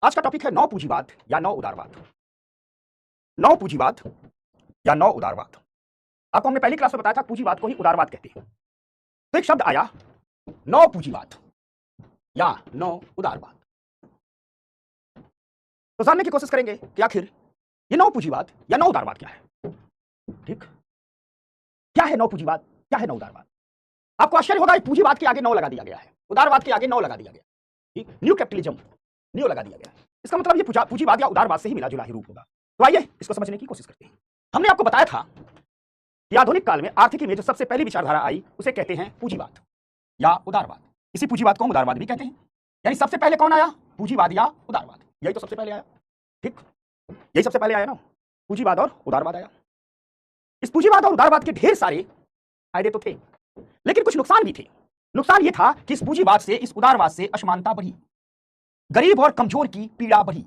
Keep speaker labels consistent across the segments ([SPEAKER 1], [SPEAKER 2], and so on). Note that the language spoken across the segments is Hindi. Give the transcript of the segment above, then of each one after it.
[SPEAKER 1] आज का टॉपिक है नौ पूंजीवाद या नौ उदारवाद। नौ पूंजीवाद या नौ उदारवाद। आपको हमने पहली क्लास में बताया था पूंजीवाद को ही उदारवाद कहते हैं। तो एक शब्द आया नौ पूंजीवाद या नौ उदारवाद। तो जानने की कोशिश करेंगे कि आखिर ये नौ पूंजीवाद या नौ उदारवाद क्या है। ठीक, क्या है नौ पूंजीवाद, क्या है नौ उदारवाद। आपको आश्चर्य होगा पूंजीवाद के आगे नौ लगा दिया गया है, उदारवाद के आगे नौ लगा दिया गया। ठीक, न्यू कैपिटलिज्म न्यू लगा दिया गया। इसका मतलब ये पूंजीवाद या उदारवाद से ही मिला जुला ही रूप होगा। तो आइए इसको समझने की कोशिश करते हैं। हमने आपको बताया था कि आधुनिक काल में आर्थिकी में जो सबसे पहली विचारधारा आई उसे कहते हैं पूंजीवाद या उदारवाद। इसी पूंजीवाद को हम उदारवाद भी कहते हैं। यानी सबसे पहले कौन आया, पूंजीवाद या उदारवाद, यही तो सबसे पहले आया। ठीक, यही सबसे पहले आया ना, पूंजीवाद और उदारवाद आया। इस पूंजीवाद और उदारवाद के ढेर सारे फायदे तो थे, लेकिन कुछ नुकसान भी थे। नुकसान यह था कि इस पूंजीवाद से, इस उदारवाद से असमानता बढ़ी, गरीब और कमजोर की पीड़ा बढ़ी।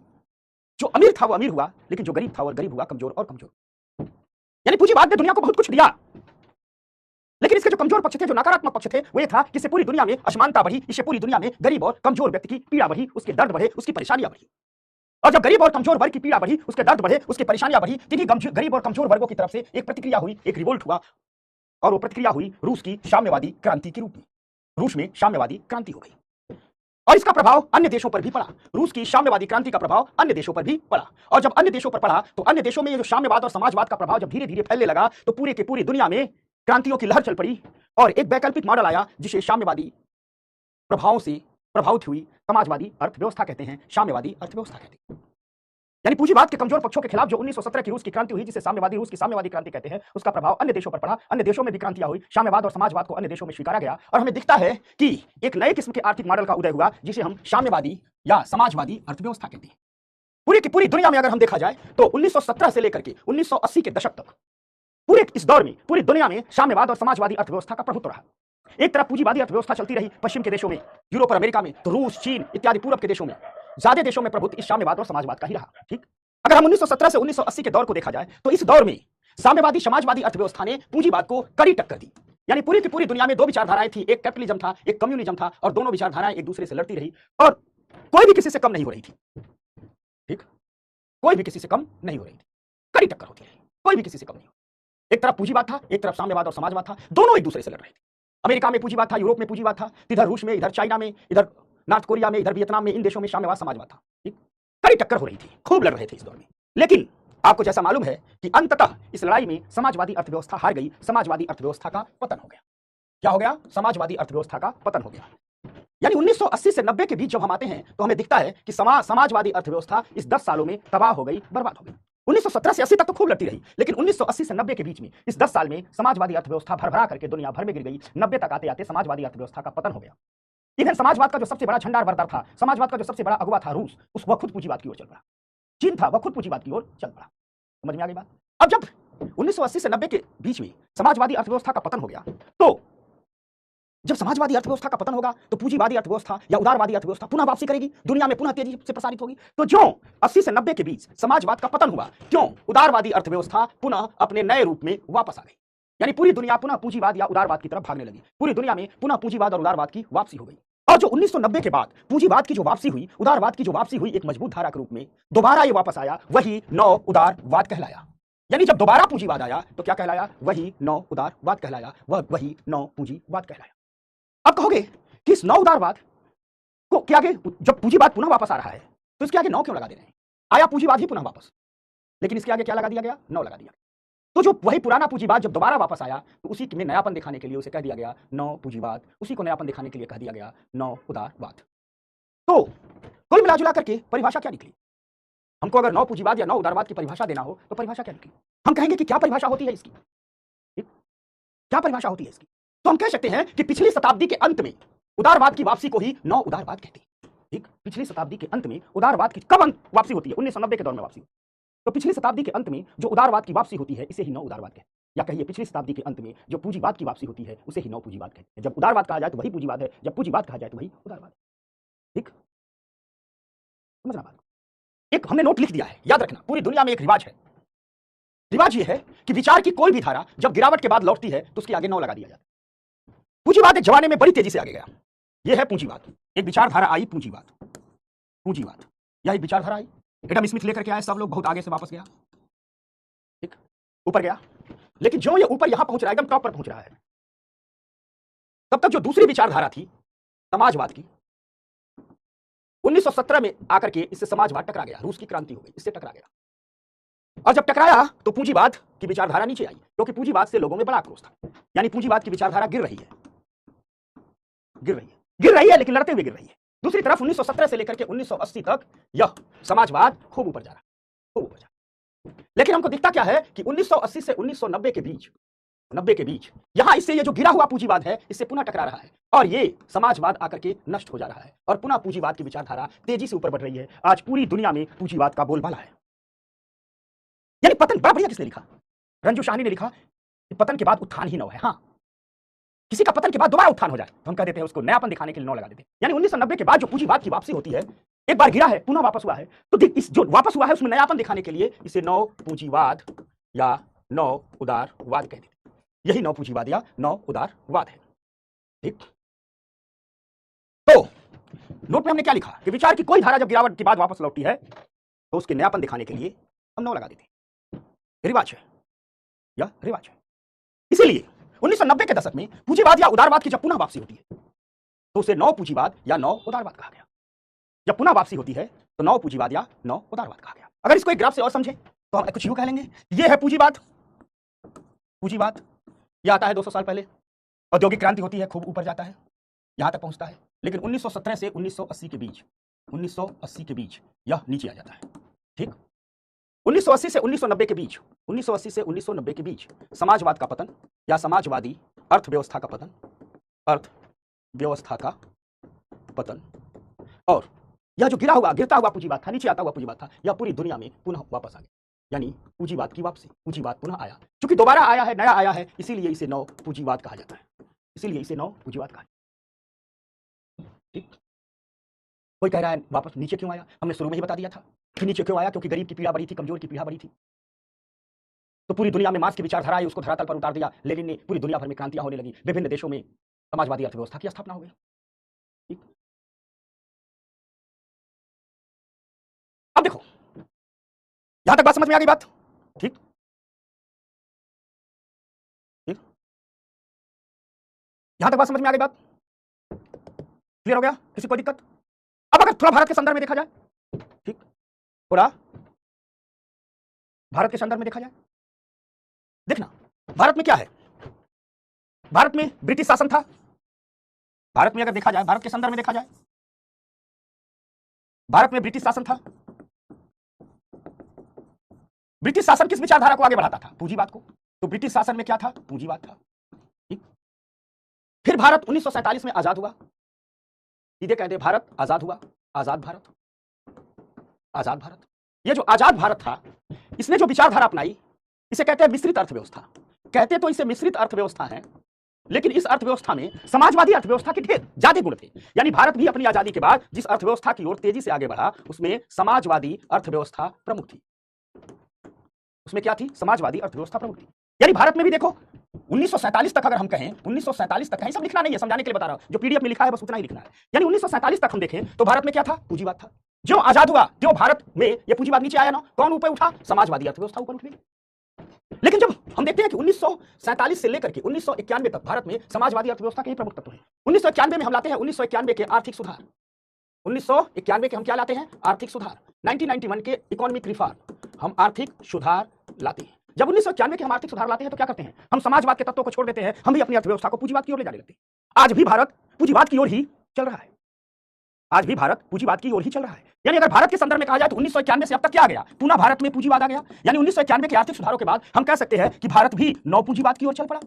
[SPEAKER 1] जो अमीर था वो अमीर हुआ, लेकिन जो गरीब था वो गरीब हुआ, कमजोर और कमजोर। यानी पूंजीवाद ने दुनिया को बहुत कुछ दिया, लेकिन इसके जो कमजोर पक्ष थे, जो नकारात्मक पक्ष थे, वो ये था कि इससे पूरी दुनिया में असमानता बढ़ी, इससे पूरी दुनिया में गरीब और कमजोर व्यक्ति की पीड़ा बढ़ी, उसके दर्द बढ़े, उसकी परेशानियां बढ़ी। और जब गरीब और कमजोर वर्ग की पीड़ा बढ़ी, उसके दर्द बढ़े, उसकी परेशानियां बढ़ी, किन्हीं गरीब और कमजोर वर्गों की तरफ से एक प्रतिक्रिया हुई, एक रिवोल्ट हुआ, और वो प्रतिक्रिया हुई रूस की साम्यवादी क्रांति के रूप में। रूस में साम्यवादी क्रांति हो गई और इसका प्रभाव अन्य देशों पर भी पड़ा। रूस की साम्यवादी क्रांति का प्रभाव अन्य देशों पर भी पड़ा, और जब अन्य देशों पर पड़ा तो अन्य देशों में ये जो साम्यवाद और समाजवाद का प्रभाव जब धीरे धीरे फैलने लगा तो पूरे की पूरी दुनिया में क्रांतियों की लहर चल पड़ी और एक वैकल्पिक मॉडल आया जिसे साम्यवादी प्रभावों से प्रभावित हुई समाजवादी अर्थव्यवस्था कहते हैं, साम्यवादी अर्थव्यवस्था कहते हैं। यानी पूंजीवाद के कमजोर पक्षों के खिलाफ जो 1917 की रूस की क्रांति हुई, जिसे साम्यवादी रूस की साम्यवादी क्रांति कहते हैं, उसका प्रभाव अन्य देशों पर पड़ा। अन्य देशों में भी क्रांतियां हुई, साम्यवाद और समाजवाद को अन्य देशों में स्वीकारा गया और हमें दिखता है कि एक नए किस्म के आर्थिक मॉडल का उदय हुआ जिसे हम साम्यवादी या समाजवादी अर्थव्यवस्था कहते हैं। पूरी की पूरी दुनिया में अगर हम देखा जाए तो 1917 से लेकर के 1980 के दशक तक पूरे इस दौर में पूरी दुनिया में साम्यवाद और समाजवादी अर्थव्यवस्था का प्रभुत्व रहा। एक तरफ पूंजीवादी अर्थव्यवस्था चलती रही पश्चिम के देशों में, यूरोप और अमेरिका में, तो रूस, चीन इत्यादि पूरब के देशों में, ज्यादा देशों में प्रभुत्व इस साम्यवाद और समाजवाद का ही रहा। ठीक, अगर हम 1917 से 1980 के दौर को देखा जाए तो इस दौर में साम्यवादी समाजवादी अर्थव्यवस्था ने पूंजीवाद को कड़ी टक्कर दी। यानी पूरी की पूरी दुनिया में दो विचारधाराएं थी, एक कैपिटलिज्म था, एक कम्युनिज्म था, और दोनों विचारधाराएं एक दूसरे से लड़ती रही और कोई भी किसी से कम नहीं हो रही थी। ठीक, कोई भी किसी से कम नहीं हो रही थी, कड़ी टक्कर होती रही, कोई भी किसी से कम नहीं हो। एक तरफ पूंजीवाद था, एक तरफ साम्यवाद और समाजवाद था, दोनों एक दूसरे से लड़ रहे थे। अमेरिका में पूंजीवाद था, यूरोप में पूंजीवाद था, इधर रूस में, इधर चाइना में, इधर नॉर्थ कोरिया में, इधर वियतनाम में, इन देशों में साम्यवाद समाजवाद था। ठीक, कड़ी टक्कर हो रही थी, खूब लड़ रहे थे इस दौर में। लेकिन आपको जैसा मालूम है कि अंततः इस लड़ाई में समाजवादी अर्थव्यवस्था हार गई, समाजवादी अर्थव्यवस्था का पतन हो गया। क्या हो गया? समाजवादी अर्थव्यवस्था का पतन हो गया। यानी 1980 से 90 के बीच जब हम आते हैं तो हमें दिखता है कि समाजवादी अर्थव्यवस्था इस 10 सालों में तबाह हो गई, बर्बाद हो गई। 1917 से 80 तक तो खूब लड़ती रही, लेकिन 1980 से 90 के बीच में इस 10 साल में समाजवादी अर्थव्यवस्था भरभरा करके दुनिया भर में गिर गई। 90 तक आते आते समाजवादी अर्थव्यवस्था का पतन हो गया। इधर समाजवाद का जो सबसे बड़ा झंडा बरदार था, समाजवाद का जो सबसे बड़ा अगुवा था रूस, वह खुद पूंजीवाद की ओर चल पड़ा। चीन था, वह खुद पूंजीवाद की ओर चल पड़ा। समझ में आ गई बात? अब जब 1980 से 90 के बीच में समाजवादी अर्थव्यवस्था का पतन हो गया, तो जब समाजवादी अर्थव्यवस्था का पतन होगा तो पूंजीवादी अर्थव्यवस्था या उदारवादी अर्थव्यवस्था पुनः वापसी करेगी, दुनिया में पुनः तेजी से प्रसारित होगी। तो जो 80 से 90 के बीच समाजवाद का पतन हुआ, क्यों उदारवादी अर्थव्यवस्था पुनः अपने नए रूप में वापस आ गई। यानी पूरी दुनिया पुनः पूंजीवाद या उदारवाद की तरफ भागने लगी। पूरी दुनिया में पुनः पूंजीवाद और उदारवाद की वापसी हो गई। और जो 1990 के बाद पूंजीवाद की जो वापसी हुई, उदारवाद की जो वापसी हुई, एक मजबूत धारा के रूप में दोबारा ये वापस आया, वही नौ उदारवाद कहलाया। यानी जब दोबारा पूंजीवाद आया तो क्या कहलाया? वही नौ उदारवाद कहलाया, वही नौ पूंजीवाद कहलाया। अब कहोगे कि इस नौ उदारवाद को के आगे जब पूंजीवाद पुनः वापस आ रहा है तो इसके आगे नौ क्यों लगा दे रहे हैं? आया पूंजीवाद ही पुनः वापस, लेकिन इसके आगे क्या लगा दिया गया? नौ लगा दिया। तो जो वही पुराना पूंजीवाद जब दोबारा वापस आया तो उसी में नयापन दिखाने के लिए उसे कह दिया गया नौ पूंजीवाद, उसी को नयापन दिखाने के लिए कह दिया गया नौ उदारवाद। तो कुल मिला जुला करके परिभाषा क्या निकली? हमको अगर नौ पूंजीवाद या नौ उदारवाद की परिभाषा देना हो तो परिभाषा क्या निकली? हम कहेंगे कि क्या परिभाषा होती है इसकी? क्या परिभाषा होती है इसकी? तो हम कह सकते हैं कि पिछली शताब्दी के अंत में उदारवाद की वापसी को ही नौ उदारवाद कहते हैं। ठीक, पिछली शताब्दी के अंत में उदारवाद की कब वापसी होती है? 1990 के दौर में वापसी। तो पिछली शताब्दी के अंत में जो उदारवाद की वापसी होती है इसे ही नौ उदारवाद कहते हैं। या कहिए पिछली शताब्दी के अंत में जो पूंजीवाद की वापसी होती है उसे ही नौ पूंजीवाद कहते हैं। जब उदारवाद कहा जाए तो वही पूंजीवाद है, जब पूंजीवाद कहा जाए तो वही उदारवाद है। ठीक, समझना बात। एक हमने नोट लिख दिया है, याद रखना, पूरी दुनिया में एक रिवाज है। रिवाज ये है कि विचार की कोई भी धारा जब गिरावट के बाद लौटती है तो उसके आगे नौ लगा दिया जाता है। पूंजीवाद एक जमाने में बड़ी तेजी से आगे गया, यह है पूंजीवाद। एक विचारधारा आई पूंजीवाद, पूंजीवाद यही विचारधारा आई। एडम स्मिथ लेकर के आए, सब लोग बहुत आगे से वापस गया, ठीक, ऊपर गया। लेकिन जो ये ऊपर यहां पहुंच रहा है, एकदम टॉप पर पहुंच रहा है, तब तक जो दूसरी विचारधारा थी समाजवाद की, 1917 में आकर के इससे समाजवाद टकरा गया, रूस की क्रांति हो गई, इससे टकरा गया। और जब टकराया तो पूंजीवाद की विचारधारा नीचे आई, क्योंकि पूंजीवाद से लोगों में बड़ा आक्रोश था। यानी पूंजीवाद की विचारधारा गिर रही है, लेकिन लड़ते हुए गिर रही है। दूसरी तरफ 1917 से लेकर के 1980 तक यह समाजवाद खूब ऊपर जा रहा है। लेकिन हमको दिखता क्या है कि 1980 से 1990 के बीच यहां इससे ये जो गिरा हुआ पूंजीवाद है, इससे पुनः टकरा रहा है और ये समाजवाद आकर के नष्ट हो जा रहा है और पुनः पूंजीवाद की विचारधारा तेजी से ऊपर बढ़ रही है। आज पूरी दुनिया में पूंजीवाद का बोलबाला है। यानी पतन, बड़ा बढ़िया किसने लिखा, रंजू शाहनी ने लिखा कि पतन के बाद उत्थान ही नव है। हाँ, किसी का पतन के बाद दोबारा उत्थान हो जाए तो हम कह देते हैं उसको नयापन दिखाने के लिए नौ लगा देते हैं। यानी 1990 के बाद जो पूंजीवाद की वापसी होती है, एक बार गिरा है पुनः वापस हुआ है, तो इस जो वापस हुआ है उसमें नयापन दिखाने के लिए इसे नौ पूंजीवाद या नौ उदारवाद कहते हैं। यही नौ पूंजीवाद या नौ उदारवाद है, ठीक। तो नोट में हमने क्या लिखा कि विचार की कोई धारा जब गिरावट के बाद वापस लौटती है तो उसके नयापन दिखाने के लिए हम नौ लगा देते हैं। रिवाज है या रिवाज है। इसीलिए 1990 के दशक में पूंजीवाद या उदारवाद की जब पुनः वापसी होती है तो उसे नौ पूंजीवाद या नौ उदारवाद कहा गया। जब पुनः वापसी होती है तो नौ पूंजीवाद या नौ उदारवाद कहा गया। अगर इसको एक ग्राफ से और समझें तो हम कुछ यूं कह लेंगे, ये है पूंजीवाद, यह आता है 200 साल पहले, औद्योगिक क्रांति होती है, खूब ऊपर जाता है, यहां तक पहुंचता है। लेकिन 1917 से 1980 के बीच यह नीचे आ जाता है, ठीक। 1980 से 1990 के बीच समाजवाद का पतन या समाजवादी अर्थव्यवस्था का पतन और यह जो गिरता हुआ पूंजीवाद था, नीचे आता हुआ पूंजीवाद था, यह पूरी दुनिया में पुनः वापस आ गया। यानी पूंजीवाद की वापसी, पूंजीवाद पुनः आया, क्योंकि दोबारा आया है, नया आया है, इसीलिए इसे नौ पूंजीवाद कहा जाता है, ठीक। कोई कह रहा है वापस नीचे क्यों आया, हमने शुरू में ही बता दिया था कि नीचे क्यों आया, क्योंकि गरीब की पीड़ा बड़ी थी, कमजोर की पीड़ा बड़ी थी। तो पूरी दुनिया में मार्क्स की विचारधारा है, उसको धरातल पर उतार दिया। लेनिन ने पूरी दुनिया भर में क्रांतियां होने लगी, विभिन्न देशों में समाजवादी अर्थव्यवस्था की स्थापना हो गई, ठीक। अब देखो, यहां तक बात समझ में आ गई बात, ठीक। यहां तक बात समझ में आ गई बात, क्लियर हो गया, किसी कोई दिक्कत? अब अगर थोड़ा भारत के संदर्भ में देखा जाए, ठीक, थोड़ा भारत के संदर्भ में देखा जाए, देखना भारत में क्या है। भारत में ब्रिटिश शासन था। भारत में अगर देखा जाए, भारत के संदर्भ में देखा जाए, भारत में ब्रिटिश शासन था। ब्रिटिश शासन किस विचारधारा को आगे बढ़ाता था? पूंजीवाद को। तो ब्रिटिश शासन में क्या था? पूंजीवाद था, ठीक। फिर भारत 1947 में आजाद हुआ, सीधे कहते भारत आजाद हुआ, आजाद भारत। ये जो आजाद भारत था, इसने जो विचारधारा अपनाई, इसे कहते हैं मिश्रित अर्थव्यवस्था। कहते तो इसे मिश्रित अर्थव्यवस्था है, लेकिन इस अर्थव्यवस्था में समाजवादी अर्थव्यवस्था के ढेर ज्यादा गुण थे। यानी भारत भी अपनी आजादी के बाद जिस अर्थव्यवस्था की ओर तेजी से आगे बढ़ा, उसमें समाजवादी अर्थव्यवस्था प्रमुख थी। उसमें क्या थी? समाजवादी अर्थव्यवस्था प्रमुख थी। यानी भारत में भी देखो 1947 तक, अगर हम कहें 1947 तक, कहीं सब लिखना नहीं है, समझाने के लिए बता रहा हूं, जो पीडीएफ में लिखा है बस उतना ही लिखना है। यानी 1947 तक हम देखें तो भारत में क्या था? पूंजीवाद था। जो आजाद हुआ, जो भारत में ये पूंजीवाद नीचे आया ना, कौन ऊपर उठा? समाजवादी अर्थव्यवस्था ऊपर उठ गई। लेकिन जब हम देखते हैं कि 1947 से लेकर के 1991 तक भारत में समाजवादी अर्थव्यवस्था के ही प्रमुख तत्व हैं। 1991 में हम लाते हैं 1991 के आर्थिक सुधार। 1991 के हम क्या लाते हैं? आर्थिक सुधार। 1991 के इकोनॉमिक रिफॉर्म, हम आर्थिक सुधार लाते हैं। जब 1991 के हम आर्थिक सुधार लाते हैं तो क्या करते हैं? हम समाजवाद के तत्वों को छोड़ देते हैं, हम भी अपनी अर्थव्यवस्था को पूंजीवाद की ओर ले जाने लगते हैं। आज भी भारत पूंजीवाद की ओर ही चल रहा है, आज भी भारत पूंजीवाद की ओर ही चल रहा है। यानी अगर भारत के संदर्भ में कहा जाए तो 1991 से अब तक क्या आ गया? पुनः भारत में पूंजीवाद आ गया। यानी 1991 के आर्थिक सुधारों के बाद हम कह सकते हैं कि भारत भी नौ पूंजीवाद की ओर चल पड़ा।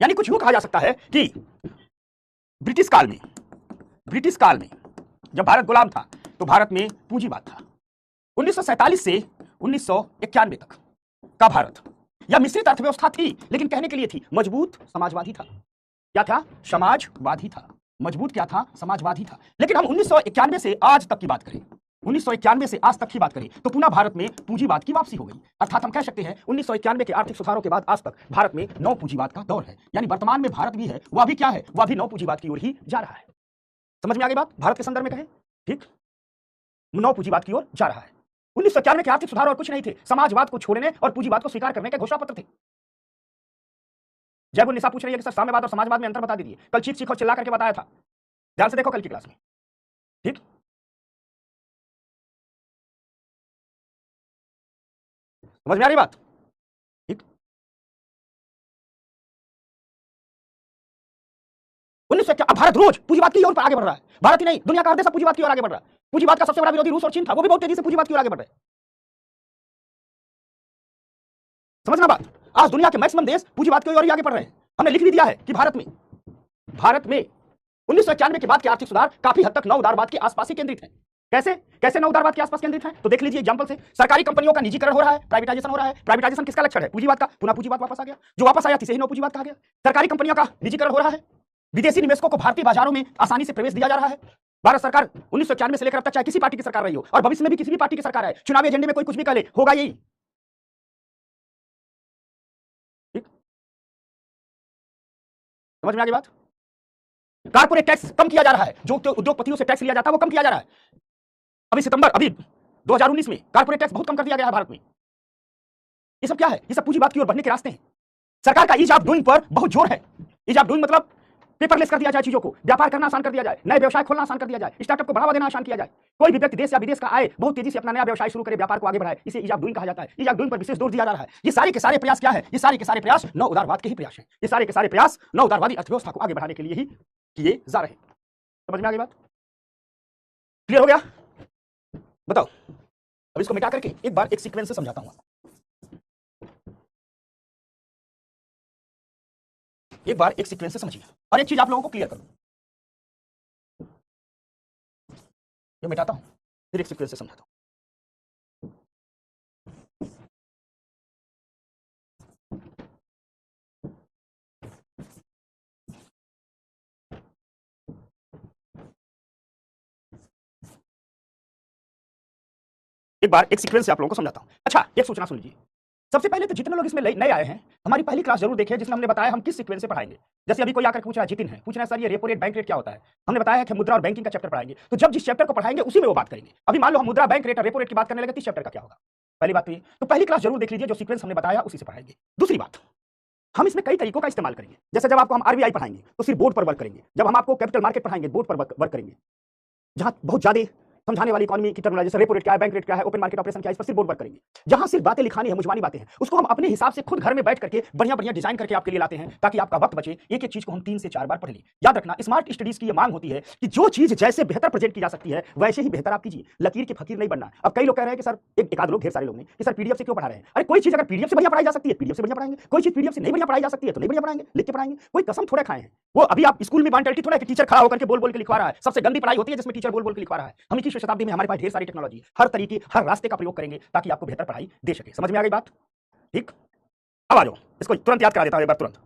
[SPEAKER 1] यानी कुछ यूं कहा जा सकता है कि ब्रिटिश काल में जब भारत गुलाम था तो भारत में पूंजीवाद था। 1947 से 1991 तक का भारत या मिश्रित अर्थव्यवस्था थी, लेकिन कहने के लिए थी मजबूत समाजवादी था। क्या था? समाजवादी था। मजबूत क्या था? समाजवादी था। लेकिन हम 1991 से आज तक की बात करें, 1991 से आज तक की बात करें तो पुनः भारत में पूंजीवाद की वापसी हो गई। अर्थात हम कह सकते हैं 1991 के आर्थिक सुधारों के बाद आज तक भारत में नौ पूंजीवाद का दौर है। यानी वर्तमान में भारत भी है, वह भी क्या है? वह भी नौ पूंजीवाद की ओर ही जा रहा है। समझ में आ गई बात? भारत के संदर्भ में कहें, ठीक। नव पूंजीवाद की ओर जा रहा है। 1991 के आर्थिक सुधार और कुछ नहीं थे, समाजवाद को छोड़ने और पूंजीवाद को स्वीकार करने के घोषणा पत्र थे। जयबुल निशा पूछ रही है कि सर साम्यवाद और समाजवाद में अंतर बता दीजिए। कल चीख चीख और चिल्ला करके बताया था, ध्यान से देखो कल की क्लास में, ठीक। समझ में आ रही बात, ठीक। 1951 भारत रोज पूंजीवाद की ओर आगे बढ़ रहा है। भारत ही नहीं, दुनिया का हर देश पूंजीवाद की ओर आगे बढ़ रहा है। पूंजीवाद का सबसे बड़ा विरोधी रूस और चीन था, वो भी बहुत तेजी से पूंजीवाद की ओर आगे बढ़ रहे हैं। समझना बात, आज दुनिया के मैक्सिमम देश पूंजीवाद की ओर ही आगे बढ़ रहे हैं। हमने लिख भी दिया है कि भारत में 1991 के बाद के आर्थिक सुधार काफी हद तक नव उदारवाद के आसपास ही केंद्रित है। कैसे कैसे नव उदारवाद के आसपास केंद्रित है, तो देख लीजिए एग्जांपल से। सरकारी कंपनियों का निजीकरण हो रहा है, प्राइवेटाइजेशन हो रहा है। प्राइवेटाइजेशन किसका लक्षण है? पूंजीवाद का। पुनः पूंजीवाद वापस आ गया, जो वापस आया जिसे ही नव पूंजीवाद कहा गया। सरकारी कंपनियों का निजीकरण हो रहा है, विदेशी निवेशकों को भारतीय बाजारों में आसानी से प्रवेश दिया जा रहा है। भारत सरकार 1991 से लेकर अब तक चाहे किसी पार्टी की सरकार रही हो और भविष्य में भी किसी भी पार्टी की सरकार है, चुनावी एजेंडे में कोई कुछ भी करे, होगा यही। समझ में आ गई बात। कारपोरेट टैक्स कम किया जा रहा है, जो उद्योगपतियों से टैक्स लिया जाता है वो कम किया जा रहा है। अभी 2019 में कारपोरेट टैक्स बहुत कम कर दिया गया है भारत में। ये सब क्या है? ये सब पूंजीवाद की ओर बढ़ने के रास्ते हैं। सरकार का ईज ऑफ डूइंग पर बहुत जोर है। ईज ऑफ डूइंग मतलब पेपरलेस कर दिया जाए चीजों को, व्यापार करना आसान कर दिया जाए, नए व्यवसाय खोलना आसान कर दिया जाए, स्टार्टअप को बढ़ावा देना आसान किया जाए। कोई भी व्यक्ति देश या विदेश का आए, बहुत तेजी से अपना नया व्यवसाय शुरू करे, व्यापार को आगे बढ़ाए, इसे ईज ऑफ डूइंग कहा जाता है। ईज ऑफ डूइंग पर विशेष जोर दिया जा रहा है। ये सारे के सारे प्रयास क्या है? ये सारे के सारे प्रयास नव उदारवाद के ही प्रयास हैं। ये सारे के सारे प्रयास नव उदारवादी अर्थव्यवस्था को आगे बढ़ाने के लिए ही किए जा रहे हैं। समझ में आ गई बात? क्लियर हो गया? बताओ, अब इसको मिटा करके एक बार एक सीक्वेंस से समझाता हूं। एक बार एक सीक्वेंस से समझिए और एक चीज आप लोगों को क्लियर करूं। ये मिटाता हूं, फिर एक सीक्वेंस से समझाता हूं। एक बार एक सीक्वेंस से आप लोगों को समझाता हूं। अच्छा, एक सूचना सुन लीजिए। सबसे पहले तो जितने लोग इसमें नए आए हैं, हमारी पहली क्लास जरूर देखें जिसमें हमने बताया हम किस सीक्वेंस से पढ़ाएंगे। जैसे अभी कोई आकर पूछ रहा है, जितिन है, पूछ रहा है सर ये रेपो रेट बैंक रेट क्या होता है। हमने बताया कि मुद्रा और बैंकिंग का चैप्टर पढ़ाएंगे, तो जब जिस चैप्टर को पढ़ाएंगे उसी में वो बात करेंगे। अभी मान लो हम मुद्रा बैंक रेट और रेपो रेट की बात करने लगे, तो इस चैप्टर का क्या होगा? पहली बात तो पहली क्लास जरूर देख लीजिए, जो सीक्वेंस हमने बताया उसी से पढ़ाएंगे। दूसरी बात, हम इसमें कई तरीकों का इस्तेमाल करेंगे। जैसे जब आपको हम आरबीआई पढ़ाएंगे तो सिर्फ बोर्ड पर वर्क करेंगे। जब हम आपको कैपिटल मार्केट पढ़ाएंगे बोर्ड पर वर्क करेंगे। जहां बहुत ज्यादा समझाने वाली इकोनॉमी की टर्मिनोलॉजी, जैसे रेपो रेट क्या है, बैंक रेट क्या है, ओपन मार्केट ऑपरेशन क्या है, इस पर सिर्फ बोर्ड वर्क करेंगे। जहां सिर्फ बातें लिखानी है, मुझवानी बातें हैं, उसको हम अपने हिसाब से खुद घर में बैठ करके बढ़िया बढ़िया डिजाइन करके आपके लिए लाते हैं, ताकि आपका वक्त बचे। एक एक चीज को हम 3 से 4 बार पढ़ लें। याद रखना, स्मार्ट स्टडीज की ये मांग होती है कि जो चीज जैसे बेहतर प्रेजेंट की जा सकती है वैसे ही बेहतर आप कीजिए, लकीर के फकीर नहीं बनना। अब कई लोग कह रहे हैं कि सर, एक आध लोग, ढेर सारे लोग ने, कि सर पीडीएफ से क्यों पढ़ा रहे हैं? अरे कोई चीज अगर पीडीएफ से बढ़िया पढ़ाई जा सकती है, पीडीएफ से बढ़िया पढ़ाएंगे। कोई चीज पीडीएफ से नहीं बढ़िया पढ़ाई जा सकती है तो नहीं बढ़िया पढ़ाएंगे, लिख के पढ़ाएंगे। कोई कसम थोड़े खाए हैं। वो अभी आप स्कूल में मेंटालिटी थोड़ा है कि टीचर खड़ा होकर के बोल बोल के लिखवा रहा है। सबसे गंदी पढ़ाई होती है जिसमें टीचर बोल बोल के लिखवा रहा है। हम 21वीं शताब्दी में हमारे पास ढेर सारी टेक्नोलॉजी, हर तरीके, हर रास्ते का प्रयोग करेंगे ताकि आपको बेहतर पढ़ाई दे सके। समझ में आ गई बात? ठीक, अब आ जाओ, इसको तुरंत याद करा देता हूं एक बार, तुरंत।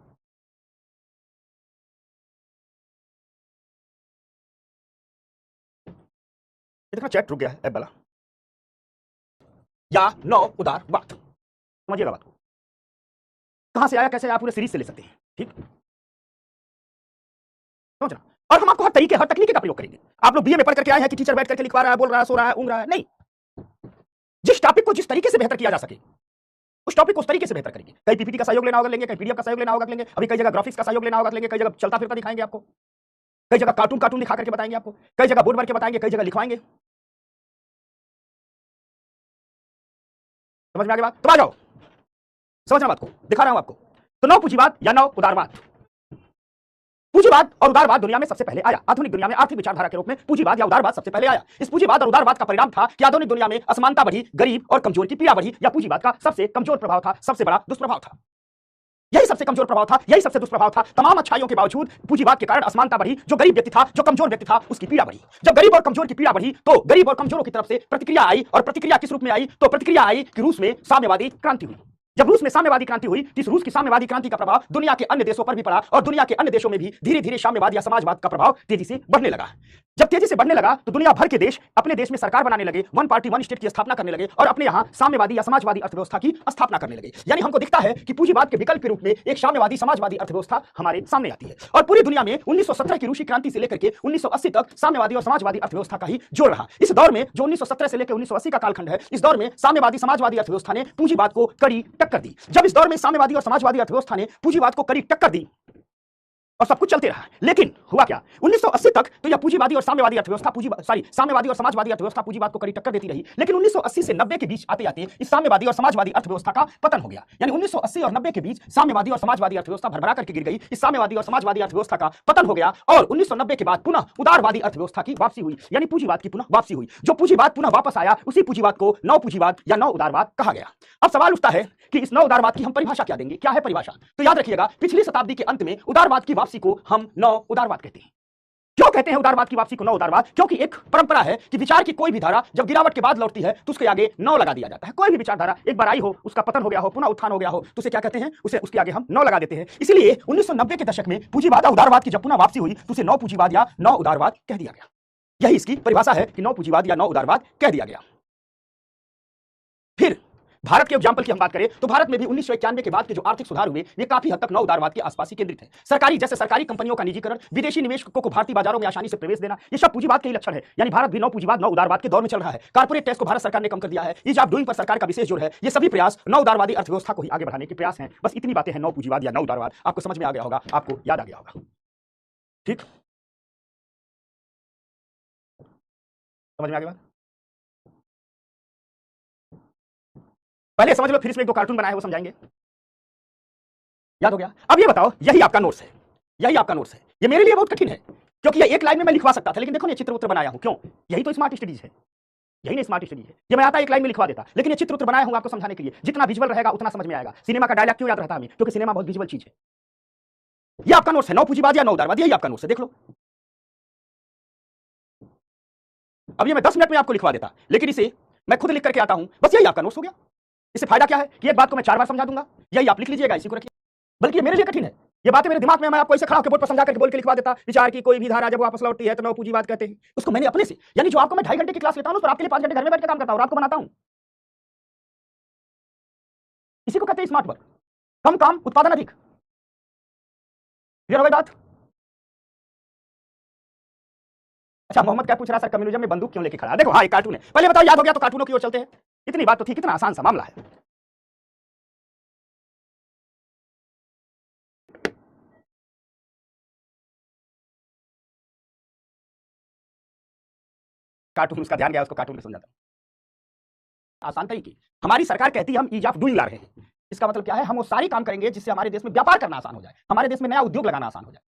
[SPEAKER 1] देखना चैट रुक गया है, ऐप वाला। या नव उदारवाद, समझिएगा बात को। कहां से आया, कैसे आया, पूरे सीरीज से ले सकते हैं। ठीक, समझना। और हम आपको हर तरीके, हर तकनीक का प्रयोग करेंगे। आप लोग बीए में पढ़ करके आए हैं कि टीचर बैठ करके लिखवा रहा है, बोल रहा है, सो रहा है, ऊँग रहा है, नहीं। जिस टॉपिक को जिस तरीके से बेहतर किया जा सके, उस टॉपिक को उस तरीके से बेहतर करेंगे। कई पीपीटी का सहयोग लेना होगा, लेंगे। कई पीडीएफ का सहयोग लेना होगा, लेंगे। अभी कई जगह ग्राफिक्स का सहयोग लेना होगा, लेंगे। कई जगह चलता फिरता दिखाएंगे आपको, कई जगह कार्टून दिखा करके बताएंगे आपको, कई जगह बोर्ड वर्क के बताएंगे, कई जगह लिखवाएंगे। समझ में आ गई बात? तो आ जाओ, समझना बात को, दिखा रहा हूं आपको। तो नव पूंजीवाद या नव उदारवाद। पूंजीवाद और उदारवाद दुनिया में सबसे पहले आया। आधुनिक दुनिया में आर्थिक विचारधारा के रूप में पूंजीवाद या उदारवाद सबसे पहले आया। इस पूंजीवाद और उदारवाद का परिणाम था कि आधुनिक दुनिया में असमानता बढ़ी, गरीब और कमजोर की पीड़ा बढ़ी। या पूंजीवाद का सबसे कमजोर प्रभाव था, सबसे बड़ा दुष्प्रभाव था। यही सबसे कमजोर प्रभाव था, यही सबसे दुष्प्रभाव था। तमाम अच्छाइयों के बावजूद पूंजीवाद के कारण असमानता बढ़ी। जो गरीब व्यक्ति था, जो कमजोर व्यक्ति था, उसकी पीड़ा बढ़ी। जब गरीब और कमजोर की पीड़ा बढ़ी तो गरीब और कमजोरों की तरफ से प्रतिक्रिया आई। और प्रतिक्रिया किस रूप में आई? तो प्रतिक्रिया आई कि रूस में साम्यवादी क्रांति हुई। जब रूस में साम्यवादी क्रांति हुई, इस रूस की साम्यवादी क्रांति का प्रभाव दुनिया के अन्य देशों पर भी पड़ा और दुनिया के अन्य देशों में भी धीरे धीरे साम्यवाद या समाजवाद का प्रभाव तेजी से बढ़ने लगा। जब तेजी से बढ़ने लगा तो दुनिया भर के देश अपने देश में सरकार बनाने लगे, वन पार्टी वन स्टेट की स्थापना करने लगे और अपने यहां साम्यवादी या समाजवादी अर्थव्यवस्था की स्थापना करने लगे। यानी हमको दिखता है कि पूंजीवाद के विकल्प के रूप में एक साम्यवादी समाजवादी अर्थव्यवस्था हमारे सामने आती है और पूरी दुनिया में 1917 की रूसी क्रांति से लेकर के 1980 तक साम्यवादी और समाजवादी अर्थव्यवस्था का ही जोर रहा। इस दौर में जो 1917 से लेकर 1980 का कालखंड है, इस दौर में साम्यवादी समाजवादी अर्थव्यवस्था ने पूंजीवाद को कड़ी टक्कर दी। जब इस दौर में साम्यवादी और समाजवादी अर्थव्यवस्था ने पूंजीवाद को कड़ी टक्कर दी और सब कुछ चलते रहा, लेकिन हुआ क्या, 1980 तक तो यह पूंजीवादी और साम्यवादी अर्थव्यवस्था साम्यवादी और समाजवादी अर्थव्यवस्था पूंजीवाद को कड़ी टक्कर देती रही। लेकिन 1980 से 90 के बीच आते आते इस साम्यवादी और समाजवादी अर्थव्यवस्था का पतन हो गया। यानी 1980 और 90 के बीच साम्यवादी और समाजवादी अर्थव्यवस्था भरभरा करके गिर गई। इस साम्यवादी और समाजवादी अर्थव्यवस्था का पतन हो गया और 1990 के बाद पुनः उदारवादी अर्थव्यवस्था की वापसी हुई, यानी पूंजीवाद की पुनः वापसी हुई। जो पूंजीवाद पुनः वापस आया, उसी पूंजीवाद को नव पूंजीवाद या नव उदारवाद कहा गया। अब सवाल उठता है कि इस नव उदारवाद की हम परिभाषा क्या देंगे? क्या है परिभाषा? तो याद रखिएगा, पिछली शताब्दी के अंत में उदारवाद की वापसी को हम नव उदारवाद कहते हैं। क्यों कहते हैं उदारवाद की वापसी को नव उदारवाद? क्योंकि एक परंपरा है कि विचार की कोई भी धारा जब गिरावट के बाद लौटती है तो उसके आगे नौ लगा दिया जाता है। कोई भी विचारधारा एक बार आई हो, उसका पतन हो गया हो, पुनः उत्थान हो गया हो, तो उसे क्या कहते हैं? उसे उसके आगे हम नौ लगा देते हैं। इसलिए 1990 के दशक में पूंजीवाद उदारवाद की जब पुनः वापसी हुई तो उसे नव पूंजीवाद या नव उदारवाद कह दिया गया। यही इसकी परिभाषा है कि नव पूंजीवाद या नव उदारवाद कह दिया गया। फिर भारत के एग्जाम्पल की हम बात करें तो भारत में भी 1991 के बाद के जो आर्थिक सुधार हुए वे काफी हद तक नव उदारवाद के आसपास ही केंद्रित है। सरकारी कंपनियों का निजीकरण, विदेशी निवेशकों को भारतीय बाजारों में आसानी से प्रवेश देना, ये सब पूंजीवाद के ही लक्षण है। यानी भारत भी नव पूंजीवाद नव उदारवाद के दौर में चल रहा है। कारपोरेट टैक्स को भारत सरकार ने कम कर दिया है, ईज ऑफ डूइंग पर सरकार का विशेष जोर है। ये सभी प्रयास नव उदारवादी अर्थव्यवस्था को ही आगे बढ़ाने के प्रयास हैं। बस इतनी बातें हैं नव पूंजीवाद या नव उदारवाद। आपको समझ में आ गया होगा, आपको याद आ गया होगा। ठीक, समझ में आ गया? पहले समझ लो, फिर इसमें एक दो कार्टून बनाए वो समझाएंगे। याद हो गया? अब ये बताओ, यही आपका नोट्स है, यही आपका नोट्स है। ये मेरे लिए बहुत कठिन है क्योंकि ये एक लाइन में मैं लिखवा सकता था, लेकिन देखो ये चित्र उत्र बनाया हूं। क्यों? यही तो स्मार्ट स्टडीज है, यही नहीं स्मार्ट स्टडीज है। ये मैं आता एक लाइन में लिखवा देता, लेकिन ये चित्र उत्र बनाया हूं आपको समझाने के लिए। जितना विजुअल रहेगा उतना समझ में आएगा। सिनेमा का डायलॉग क्यों याद रहता है हमें? क्योंकि सिनेमा बहुत विजुअल चीज है। ये आपका नोट्स है, नव पूंजीवाद या नव उदारवाद, यही आपका नोट्स है, देख लो। अब ये मैं 10 मिनट में आपको लिखवा देता, लेकिन इसे मैं खुद लिख करके आता हूं। बस यही आपका नोट्स हो गया। इससे फायदा क्या है कि एक बात को मैं 4 बार समझा दूंगा, यही आप लिख लीजिएगा, इसी को रखिए। बल्कि ये मेरे लिए कठिन है, ये बातें मेरे दिमाग में मैं आपको ऐसे खड़ा होकर बोर्ड पर समझा करके बोल के लिखवा देता। विचार की कोई भी धारा जब वापस लौटती है तो नव पूंजीवाद कहते हैं। उसको मैंने अपने से, यानी जो आपको मैं 2.5 घंटे की क्लास लेता हूं, उस पर आपके लिए 5 घंटे घर में बैठ के काम करता हूं और आपको बनाता हूं। इसी को कहते हैं स्मार्ट वर्क। कम काम, उत्पादन अधिक। क्लियर हो गई बात? अच्छा, मोहम्मद क्या पूछ रहा है, सर कम्युनिज्म में बंदूक क्यों लेके खड़ा है? देखो, हाँ एक कार्टून है। पहले बताओ, याद हो गया तो कार्टूनों की ओर चलते हैं। इतनी बात तो थी, कितना आसान सा मामला है। कार्टून, उसका ध्यान गया, उसको कार्टून में समझाता हूं। आसान तरीके, हमारी सरकार कहती है हम ईज ऑफ डूइंग ला रहे हैं। इसका मतलब क्या है? हम वो सारी काम करेंगे जिससे हमारे देश में व्यापार करना आसान हो जाए, हमारे देश में नया उद्योग लगाना आसान हो जाए।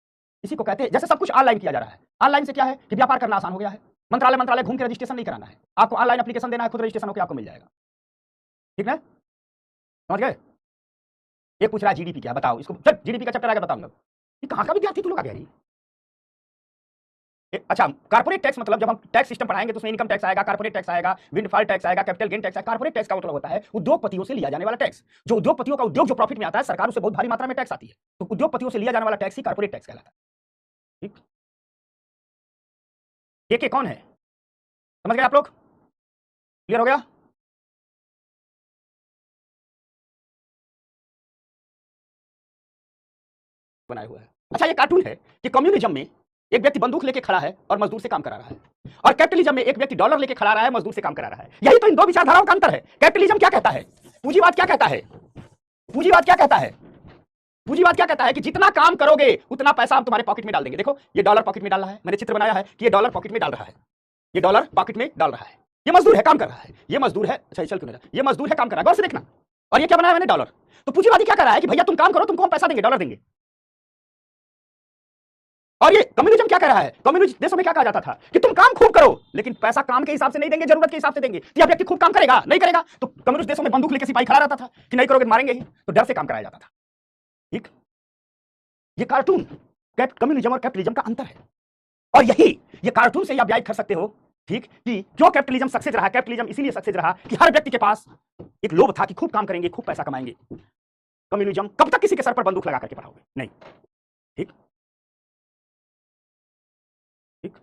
[SPEAKER 1] इसी को कहते हैं, जैसे सब कुछ ऑनलाइन किया जा रहा है। ऑनलाइन से क्या है कि व्यापार करना आसान हो गया है। मंत्रालय घूम के रजिस्ट्रेशन नहीं कराना है, आपको ऑनलाइन एप्लीकेशन देना है, खुद रजिस्ट्रेशन होकर आपको मिल जाएगा। ठीक है, समझ गए? ये पूछ रहा है जीडीपी क्या, बताओ इसको। चल जीडीपी का चैप्टर आगे बताऊंगा। ये कहां का विद्यार्थी तू लोग आ गया? अच्छा, कारपोरेट टैक्स मतलब जब हम टैक्स सिस्टम पढ़ाएंगे तो उसमें इनकम टैक्स आएगा, कारपोरेट टैक्स आएगा, विंडफॉल टैक्स आएगा, कैपिटल गेन टैक्स आएगा। कारपोरेट टैक्स का मतलब होता है उद्योगपतियों से लिया जाने वाला टैक्स। जो उद्योगपतियों का उद्योग जो प्रॉफिट में आता है, सरकार उसे बहुत भारी मात्रा में टैक्स आती है, तो उद्योगपतियों से लिया जाने वाला टैक्स ही कारपोरेट टैक्स कहलाता है। ठीक, ये कौन है? समझ गए आप लोग? क्लियर हो गया? बनाए हुए है। अच्छा, ये कार्टून है कि कम्युनिज्म में एक व्यक्ति बंदूक लेके खड़ा है और मजदूर से काम करा रहा है, और कैपिटलिज्म में एक व्यक्ति डॉलर लेके खड़ा रहा है, मजदूर से काम करा रहा है। यही तो इन दो विचारधाराओं का अंतर है। कैपिटलिज्म क्या कहता है? पूंजीवाद क्या कहता है? पूंजीवाद क्या कहता है? पूंजीवाद क्या कहता है कि जितना काम करोगे उतना पैसा हम तुम्हारे पॉकेट में डाल देंगे। देखो, ये डॉलर पॉकेट में डाल रहा है, मैंने चित्र बनाया है कि ये डॉलर पॉकेट में डाल रहा है, ये डॉलर पॉकेट में डाल रहा है। ये मजदूर है, काम कर रहा है, ये मजदूर है। अच्छा चल क्यों नहीं, ये मजदूर है, काम कर रहा है, गौर से देखना। और ये क्या बनाया मैंने? डॉलर। तो पूंजीवादी क्या कर रहा है कि भैया तुम काम करो, तुमको हम पैसा देंगे, डॉलर देंगे। और ये कम्युनिज्म क्या कह रहा है? कम्युनिस्ट देशों में क्या कहा जाता था कि तुम काम खूब करो, लेकिन पैसा काम के हिसाब से नहीं देंगे, जरूरत के हिसाब से देंगे। तो यह व्यक्ति खूब काम करेगा, नहीं करेगा तो कम्युनिस्ट देशों में बंदूक लेकर सिपाही खड़ा रहता था कि नहीं करोगे मारेंगे ही, तो डर से काम कराया जाता था। ठीक, ये कार्टून कम्युनिज्म और कैपिटलिज्म का अंतर है। और यही ये कार्टून से आप व्याख्या कर सकते हो, ठीक, कि क्यों कैपिटलिज्म सक्सेस रहा। कैपिटलिज्म इसीलिए सक्सेस रहा कि हर व्यक्ति के पास एक लोभ था कि खूब काम करेंगे, खूब पैसा कमाएंगे। कम्युनिज्म, कब तक किसी के सर पर बंदूक लगा करके पढ़ाओगे? नहीं। ठीक ठीक,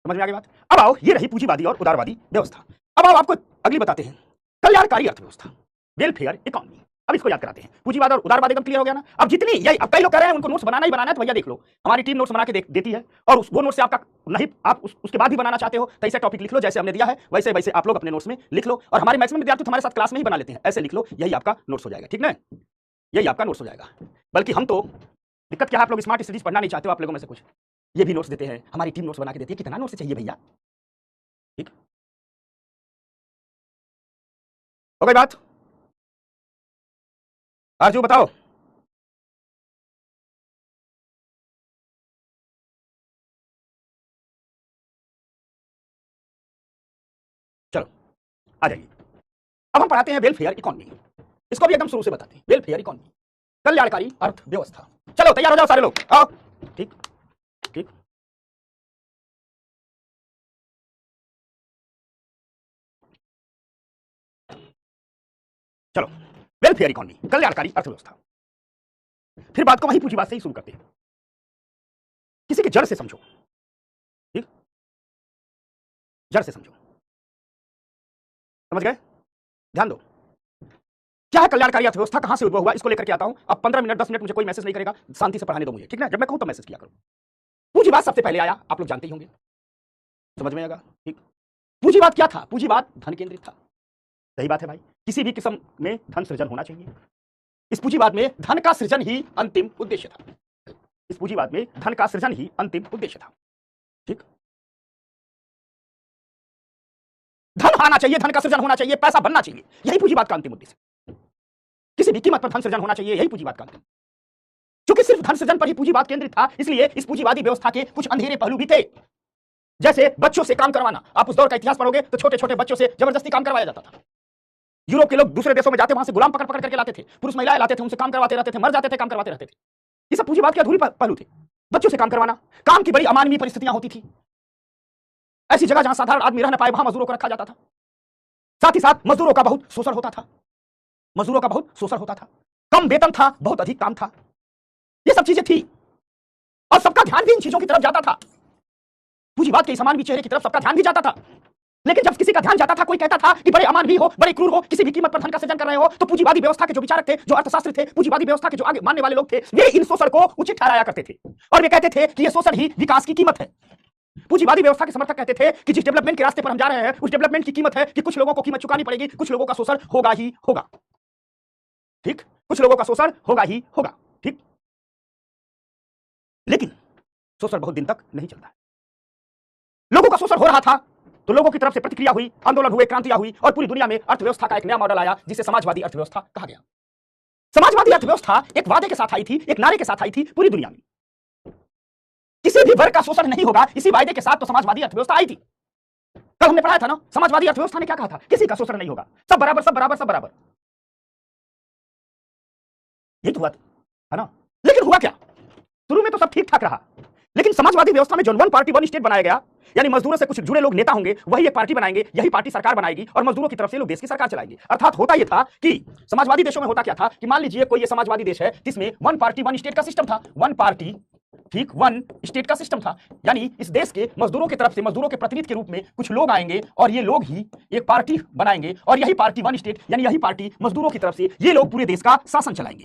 [SPEAKER 1] समझ में आ गई बात? अब आओ, ये रही पूंजीवादी और उदारवादी व्यवस्था। अब आओ आपको अगली बताते हैं, कल्याणकारी अर्थव्यवस्था, वेलफेयर इकोनॉमी। अब इसको याद कराते हैं। पूंजीवाद और उदारवाद एकदम क्लियर हो गया ना? अब जितनी यही, अब कई लोग कह रहे हैं उनको नोट्स बनाना ही बनाना है, तो भैया देख लो, हमारी टीम नोट्स बना के देती है, और वो नोट्स से आपका नहीं, आप उसके बाद भी बनाना चाहते हो तो ऐसे टॉपिक लिख लो जैसे हमने दिया है, वैसे वैसे आप लोग अपने नोट्स में लिख लो, और हमारे मैक्सिमम विद्यार्थी हमारे साथ क्लास में ही बना लेते हैं, ऐसे लिख लो, यही आपका नोट्स हो जाएगा। ठीक ना? यही आपका नोट्स हो जाएगा। बल्कि हम तो, दिक्कत क्या है, आप लोग स्मार्ट स्टडीज पढ़ना नहीं चाहते हो, आप लोगों में से कुछ ये भी नोट्स देते हैं, हमारी टीम नोट्स बना के देती है। कितना नोट्स चाहिए भैया? ठीक हो गई बात? आरजू बताओ। चलो आ जाइए, अब हम पढ़ाते हैं वेलफेयर इकोनॉमी। इसको भी एकदम शुरू से बताते हैं, वेलफेयर इकोनॉमी, कल्याणकारी अर्थव्यवस्था। चलो तैयार हो जाओ सारे लोग, आओ। ठीक ठीक, चलो वेलफेयर इकोनॉमी, कल्याणकारी अर्थव्यवस्था। फिर बात को वही पूंजीवाद से ही शुरू करते हैं, किसी की जड़ से समझो। ठीक, जड़ से समझो, समझ गए? ध्यान दो, क्या है कल्याणकारी अर्थव्यवस्था, कहां से उद्भव हुआ, इसको लेकर के आता हूं। अब 15 मिनट 10 मिनट मुझे कोई मैसेज नहीं करेगा, शांति से पढ़ाने दो मुझे, ठीक ना? जब मैं कहूं तो मैसेज किया करो। पूंजीवाद सबसे पहले आया, आप लोग जानते ही होंगे, समझ में आएगा। ठीक, पूंजीवाद क्या था? पूंजीवाद धन केंद्रित था। सही बात है भाई, किसी भी किस्म में धन सृजन होना चाहिए। इस पूंजीवाद में धन का सृजन ही अंतिम उद्देश्य था। इस पूंजीवाद में धन का सृजन ही अंतिम उद्देश्य था। ठीक, धन आना चाहिए, धन का सृजन होना चाहिए, पैसा बनना चाहिए, यही पूंजीवाद का अंतिम उद्देश्य। किसी भी कीमत पर धन सृजन होना चाहिए, यही पूंजीवाद का अंतिम। क्योंकि सिर्फ धन सृजन पर ही पूंजीवाद केंद्रित था, इसलिए इस पूंजीवादी व्यवस्था के कुछ अंधेरे पहलू भी थे। जैसे बच्चों से काम करवाना, आप उस दौर का इतिहास पढ़ोगे तो छोटे छोटे बच्चों से जबरदस्ती काम करवाया जाता था। यूरोप के लोग दूसरे देशों में जाते, वहां से गुलाम पकड़ पकड़ करके लाते थे, पुरुष महिलाएं लाते थे, उनसे काम करवाते रहते थे, मर जाते थे, काम करवाते रहते थे। ये सब पूंजीवाद के अधूरे पहलू थे। बच्चों से काम करवाना, काम की बड़ी अमानवीय परिस्थितियां होती थी। ऐसी जगह जहां साधारण आदमी रह न पाए, वहां मजदूरों को रखा जाता था। साथ ही साथ मजदूरों का बहुत शोषण होता था, मजदूरों का बहुत शोषण होता था। कम वेतन था, बहुत अधिक काम था। ये सब चीजें थी, और सबका ध्यान भी इन चीजों की तरफ जाता था। पूंजीवाद के इस अमानवीय चेहरे की तरफ सबका ध्यान भी जाता था। लेकिन जब किसी का ध्यान जाता था, कोई कहता था कि बड़े अमानवीय हो, बड़े क्रूर हो, किसी भी कीमत पर धन का सृजन कर रहे हो, तो पूंजीवादी व्यवस्था के जो विचारक थे, जो अर्थशास्त्री थे, पूंजीवादी व्यवस्था के जो आगे मानने वाले लोग थे, वे इन शोषण को उचित ठहराया करते थे, और वे कहते थे कि यह शोषण ही विकास की कीमत है। पूंजीवादी व्यवस्था के समर्थक कहते थे कि जिस डेवलपमेंट के रास्ते पर हम जा रहे हैं, उस डेवलपमेंट की कीमत है कि कुछ लोगों को कीमत चुकानी पड़ेगी, कुछ लोगों का शोषण होगा ही होगा। ठीक, कुछ लोगों का शोषण होगा ही होगा। ठीक, लेकिन शोषण बहुत दिन तक नहीं चलता है। लोगों का शोषण हो रहा था तो लोगों की तरफ से प्रतिक्रिया हुई, आंदोलन हुए, क्रांतियां हुई, और पूरी दुनिया में अर्थव्यवस्था का एक नया मॉडल आया, जिसे समाजवादी अर्थव्यवस्था कहा गया। समाजवादी अर्थव्यवस्था एक वादे के साथ आई थी, एक नारे के साथ आई थी पूरी दुनिया में, किसी भी वर्ग का शोषण नहीं होगा। इसी वायदे के साथ तो समाजवादी अर्थव्यवस्था आई थी। कल हमने पढ़ाया था ना, समाजवादी अर्थव्यवस्था ने क्या कहा था? किसी का शोषण नहीं होगा, सब बराबर, सब बराबर, सब बराबर। ये तो हुआ है ना। लेकिन हुआ क्या? शुरू में तो सब ठीक ठाक रहा, लेकिन समाजवादी व्यवस्था में जो वन पार्टी वन स्टेट बनाया गया, यानी मजदूरों से कुछ जुड़े लोग नेता होंगे, वही एक पार्टी बनाएंगे, यही पार्टी सरकार बनाएगी, और मजदूरों की तरफ से लोग देश की सरकार चलाएंगे। अर्थात होता यह था कि समाजवादी देशों में होता क्या था कि मान लीजिए कोई ये समाजवादी देश है जिसमें वन पार्टी वन स्टेट का सिस्टम था, वन पार्टी, ठीक, वन स्टेट का सिस्टम था। यानी इस देश के मजदूरों की तरफ से, मजदूरों के प्रतिनिधि के रूप में कुछ लोग आएंगे, और ये लोग ही एक पार्टी बनाएंगे, और यही पार्टी वन स्टेट, यानी यही पार्टी मजदूरों की तरफ से, ये लोग पूरे देश का शासन चलाएंगे,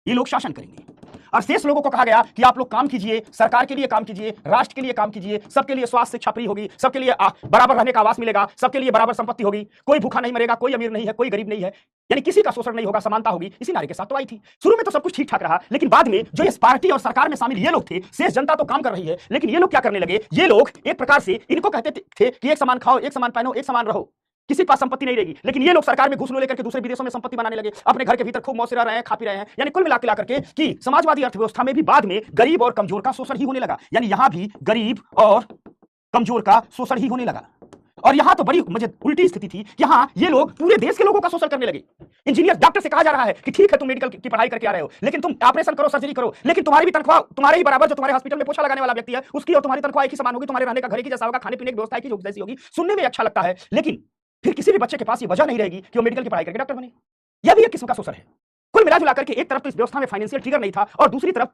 [SPEAKER 1] ये लोग शासन करेंगे। और शेष लोगों को कहा गया कि आप लोग काम कीजिए, सरकार के लिए काम कीजिए, राष्ट्र के लिए काम कीजिए, सबके लिए स्वास्थ्य शिक्षा फ्री होगी, सबके लिए बराबर रहने का आवास मिलेगा, सबके लिए बराबर संपत्ति होगी, कोई भूखा नहीं मरेगा, कोई अमीर नहीं है, कोई गरीब नहीं है, यानी किसी का शोषण नहीं होगा, समानता होगी। इसी नारे के साथ तो आई थी। शुरू में तो सब कुछ ठीक ठाक रहा, लेकिन बाद में जो इस पार्टी और सरकार में शामिल ये लोग थे, शेष जनता तो काम कर रही है, लेकिन ये लोग क्या करने लगे? ये लोग एक प्रकार से इनको कहते थे कि एक समान खाओ, एक समान पहनो, एक समान रहो, किसी के पास संपत्ति नहीं रहेगी। लेकिन ये लोग सरकार में घूस लेकर के दूसरे विदेशों में संपत्ति बनाने लगे, अपने घर के भीतर खूब मौज से रह रहे हैं, खा पी रहे हैं। यानी कुल मिला के कि समाजवादी अर्थव्यवस्था में भी बाद में गरीब और कमजोर का शोषण ही होने लगा, यानी यहां भी गरीब और कमजोर का शोषण ही होने लगा। और यहां तो बड़ी मुझे उल्टी स्थिति थी, यहां ये लोग पूरे देश के लोगों का शोषण करने लगे। इंजीनियर, डॉक्टर से कहा जा रहा है कि ठीक है तुम मेडिकल की पढ़ाई करके आ रहे हो, लेकिन तुम ऑपरेशन करो, सर्जरी करो, लेकिन तुम्हारी भी तनख्वाह तुम्हारे ही बराबर, जो तुम्हारे हॉस्पिटल में पोछा लगाने वाला व्यक्ति है उसकी और तुम्हारी तनख्वाह एक ही समान होगी, तुम्हारे रहने का घर की जैसा होगा, खाने पीने की व्यवस्था की जैसी होगी। सुनने में अच्छा लगता है, लेकिन फिर किसी भी बच्चे के पास ये वजह नहीं रहेगी कि वो मेडिकल की पढ़ाई करके डॉक्टर बने। यह भी एक किस्म का शोषण है। कुल मिलाजुला करके एक तरफ तो इस व्यवस्था में फाइनेंशियल ट्रिगर नहीं था और दूसरी तरफ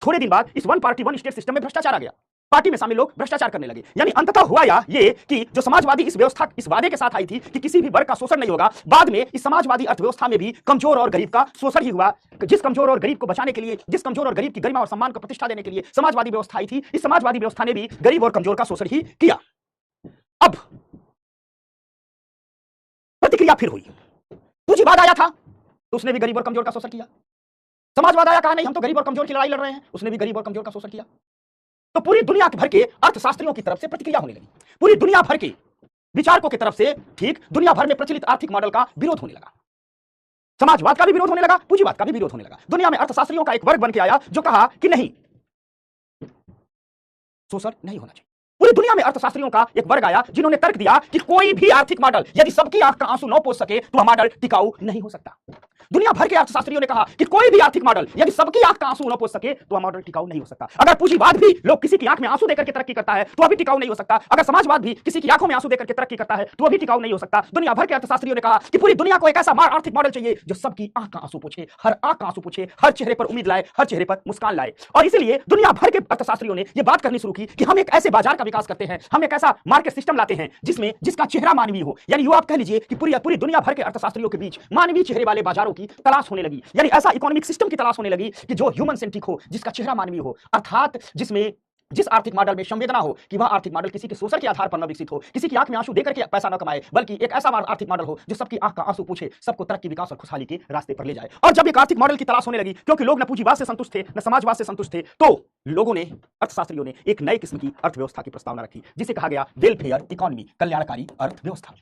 [SPEAKER 1] थोड़े दिन बाद इस one party one state system में भ्रष्टाचार आ गया। पार्टी में शामिल लोग भ्रष्टाचार करने लगे। यानी अंततः हुआ ये कि जो समाजवादी इस व्यवस्था इस वादे के साथ आई थी कि किसी भी वर्ग का शोषण नहीं होगा, बाद में इस समाजवादी अर्थव्यवस्था में भी कमजोर और गरीब का शोषण ही हुआ। जिस कमजोर और गरीब को बचाने के लिए, जिस कमजोर और गरीब की गरिमा और सम्मान को प्रतिष्ठा देने के लिए समाजवादी व्यवस्था आई थी, इस समाजवादी व्यवस्था ने भी गरीब और कमजोर का शोषण ही किया। अब प्रतिक्रिया फिर हुई। पूंजीवाद आया था तो उसने भी गरीब और कमजोर का शोषण किया। समाजवाद आया, कहा नहीं हम तो गरीब और कमजोर की लड़ाई लड़ रहे हैं, उसने भी गरीब और कमजोर का शोषण किया। तो पूरी दुनिया भर के अर्थशास्त्रियों की तरफ से प्रतिक्रिया होने लगी। पूरी दुनिया भर के विचारकों की तरफ से ठीक दुनिया भर में प्रचलित आर्थिक मॉडल का विरोध होने लगा। समाजवाद का भी विरोध होने लगा, पूंजीवाद का भी विरोध होने लगा। दुनिया में अर्थशास्त्रियों का एक वर्ग बन के आया जो कहा कि नहीं, शोषण नहीं होना चाहिए। पूरी दुनिया में अर्थशास्त्रियों का एक वर्ग आया जिन्होंने तर्क दिया कि कोई भी आर्थिक मॉडल यदि सबकी आंख का आंसू न पोंछ सके तो वह मॉडल टिकाऊ नहीं हो सकता। दुनिया भर के अर्थशास्त्रियों ने कहा कि कोई भी आर्थिक मॉडल यदि सबकी आंख का आंसू न पोंछ सके तो वह मॉडल टिकाऊ नहीं हो सकता। अगर पूंजीवाद भी लोग किसी की आंख में आंसू देकर के तरक्की करता है तो वह भी टिकाऊ नहीं हो सकता। अगर समाजवाद भी किसी की आंखों में आंसू देकर के तरक्की करता है तो वह भी टिकाऊ नहीं हो सकता। दुनिया भर के अर्थशास्त्रियों ने कहा कि पूरी दुनिया को एक ऐसा आर्थिक मॉडल चाहिए जो सबकी आंख का आंसू पोंछे, हर आंख का आंसू पोंछे, हर चेहरे पर उम्मीद लाए, हर चेहरे पर मुस्कान लाए। और इसलिए दुनिया भर के अर्थशास्त्रियों ने यह बात करनी शुरू की कि हम एक ऐसे बाजार का विकास करते हैं, हम एक ऐसा मार्केट सिस्टम लाते हैं जिसका चेहरा मानवीय हो। यानी आप कह लीजिए कि पूरी दुनिया भर के अर्थशास्त्रियों के बीच मानवीय चेहरे वाले बाजारों की तलाश होने लगी। यानी ऐसा इकोनॉमिक सिस्टम की तलाश होने लगी कि जो ह्यूमन सेंट्रिक हो, जिसका चेहरा मानवीय हो, अर्थात जिस आर्थिक मॉडल में संवेदना हो कि वह आर्थिक मॉडल किसी के शोषण के आधार पर न विकसित हो, किसी की आंख में आंसू देकर के पैसा न कमाए, बल्कि एक ऐसा आर्थिक मॉडल हो जो सबकी आंख का आंसू पूछे, सबको तरक्की, विकास और खुशहाली के रास्ते पर ले जाए। और जब एक आर्थिक मॉडल की तलाश होने लगी, क्योंकि लोग न पूंजीवाद से संतुष्ट थे न समाजवाद से संतुष्ट थे, तो लोगों ने, अर्थशास्त्रियों ने एक नए किस्म की अर्थव्यवस्था की प्रस्तावना रखी जिसे कहा गया वेलफेयर इकोनॉमी, कल्याणकारी अर्थव्यवस्था।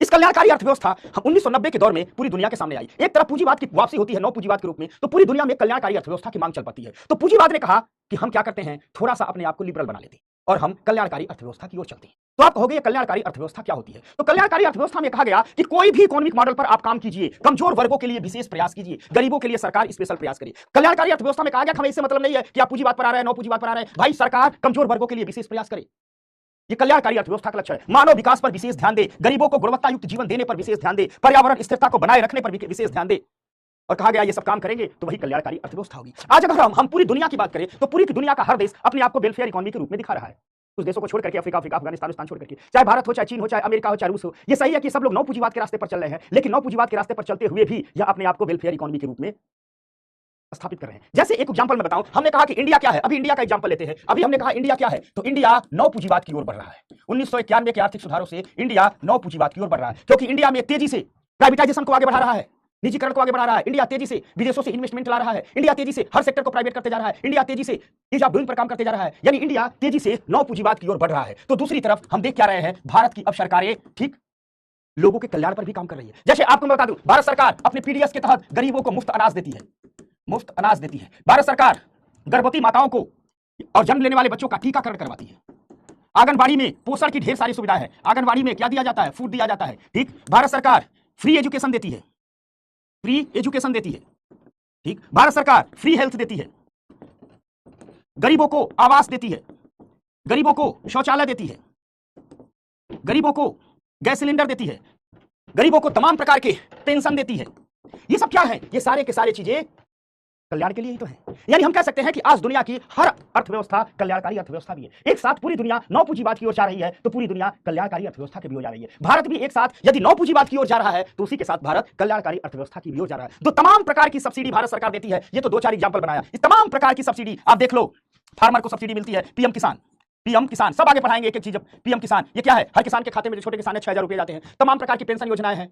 [SPEAKER 1] इस कल्याणकारी अर्थव्यवस्था 1990 के दौर में पूरी दुनिया के सामने आई। एक तरफ पूंजीवाद की वापसी होती है नौ पूंजीवाद के रूप में, तो पूरी दुनिया में कल्याणकारी अर्थव्यवस्था की मांग चल पड़ती है। तो पूंजीवाद ने कहा कि हम क्या करते हैं, थोड़ा सा अपने आप को लिबरल बना लेते हैं और हम कल्याणकारी अर्थव्यवस्था की ओर चलते हैं। तो आप कहोगे ये कल्याणकारी अर्थव्यवस्था क्या होती है? तो कल्याणकारी अर्थव्यवस्था में कहा गया कि कोई भी इकोनॉमिक मॉडल पर आप काम कीजिए, कमजोर वर्गों के लिए विशेष प्रयास कीजिए, गरीबों के लिए सरकार स्पेशल प्रयास करिए। कल्याणकारी अर्थव्यवस्था में कहा गया हमें इससे मतलब नहीं है कि आप पूंजीवाद पर आ रहे हैं, नौ पूंजीवाद पर आ रहे हैं, भाई सरकार कमजोर वर्गों के लिए विशेष प्रयास करे। ये कल्याणकारी अर्थव्यवस्था का लक्ष्य है। मानव विकास पर विशेष ध्यान दे, गरीबों को गुणवत्ता युक्त जीवन देने पर विशेष ध्यान दे, पर्यावरण स्थिरता को बनाए रखने पर विशेष ध्यान दे। और कहा गया ये सब काम करेंगे तो वही कल्याणकारी अर्थव्यवस्था होगी। आज अगर हम पूरी दुनिया की बात करें तो पूरी दुनिया का हर देश अपने आप को वेलफेयर इकोनॉमी के रूप में दिखा रहा है। उस देशों को छोड़ करके, अफ्रीका, अफगानिस्तान छोड़ करके, चाहे भारत हो, चाहे चीन हो, चाहे अमेरिका हो, चाहे रूस हो, ये सही है कि सब लोग नौ पूंजीवाद के रास्ते पर चल रहे हैं, लेकिन नौ पूंजीवाद के रास्ते पर चलते हुए भी यह अपने आप को वेलफेयर इकोनॉमी के रूप में स्थापित कर रहे हैं। जैसे एक एग्जांपल मैं बताऊं, हमने कहा कि इंडिया क्या है, अभी इंडिया का एग्जांपल लेते हैं। अभी हमने कहा इंडिया क्या है, तो इंडिया नौ पूंजीवाद की ओर बढ़ रहा है। 1991 के आर्थिक सुधारों से इंडिया नौ पूंजीवाद की ओर बढ़ रहा है, क्योंकि इंडिया में तेजी से प्राइवेटाइजेशन को आगे बढ़ा रहा है, निजीकरण को आगे बढ़ा रहा है। इंडिया तेजी से विदेशों से इन्वेस्टमेंट ला रहा है। इंडिया तेजी से हर सेक्टर को प्राइवेट करते जा रहा है। इंडिया तेजी से ईज ऑफ डूइंग पर काम करते जा रहा है। यानी इंडिया तेजी से नौ पूंजीवाद की ओर बढ़ रहा है। तो दूसरी तरफ हम देख क्या रहे हैं, भारत की अब सरकारें ठीक लोगों के कल्याण पर भी काम कर रही है। जैसे आपको मैं बता दूं, भारत सरकार अपने पीडीएस के तहत गरीबों को मुफ्त अनाज देती है, मुफ्त अनाज देती है। भारत सरकार गर्भवती माताओं को और जन्म लेने वाले बच्चों का टीकाकरण करवाती है। आंगनबाड़ी में पोषण की ढेर सारी सुविधाएं हैं। आंगनबाड़ी में क्या दिया जाता है, फूड दिया जाता है। ठीक, भारत सरकार फ्री एजुकेशन देती है, फ्री एजुकेशन देती है। ठीक, भारत सरकार फ्री हेल्थ देती है, गरीबों को आवास देती है, गरीबों को शौचालय देती है, गरीबों को गैस सिलेंडर देती है, गरीबों को तमाम प्रकार के पेंशन देती है। ये सब क्या है, ये सारे के सारे चीजें कल्याण के लिए ही तो है। यानी हम कह सकते हैं कि आज दुनिया की हर अर्थव्यवस्था कल्याणकारी अर्थव्यवस्था भी है। एक साथ पूरी दुनिया नौ पूंजीवाद की ओर जा रही है तो पूरी दुनिया कल्याणकारी अर्थव्यवस्था की भी ओर जा रही है। भारत भी एक साथ यदि नौ पूंजीवाद की ओर जा रहा है तो उसी के साथ भारत कल्याणकारी अर्थव्यवस्था की भी ओर जा रहा है। तो तमाम प्रकार की सब्सिडी भारत सरकार देती है। ये तो दो चार एग्जाम्पल बनाया। इस तमाम प्रकार की सब्सिडी आप देख लो, फार्मर को सब्सिडी मिलती है, पीएम किसान, सब आगे पढ़ाएंगे एक एक चीज। पीएम किसान ये क्या है, हर किसान के खाते में जो छोटे किसान है 6,000 रुपए जाते हैं। तमाम प्रकार की पेंशन योजनाएं हैं।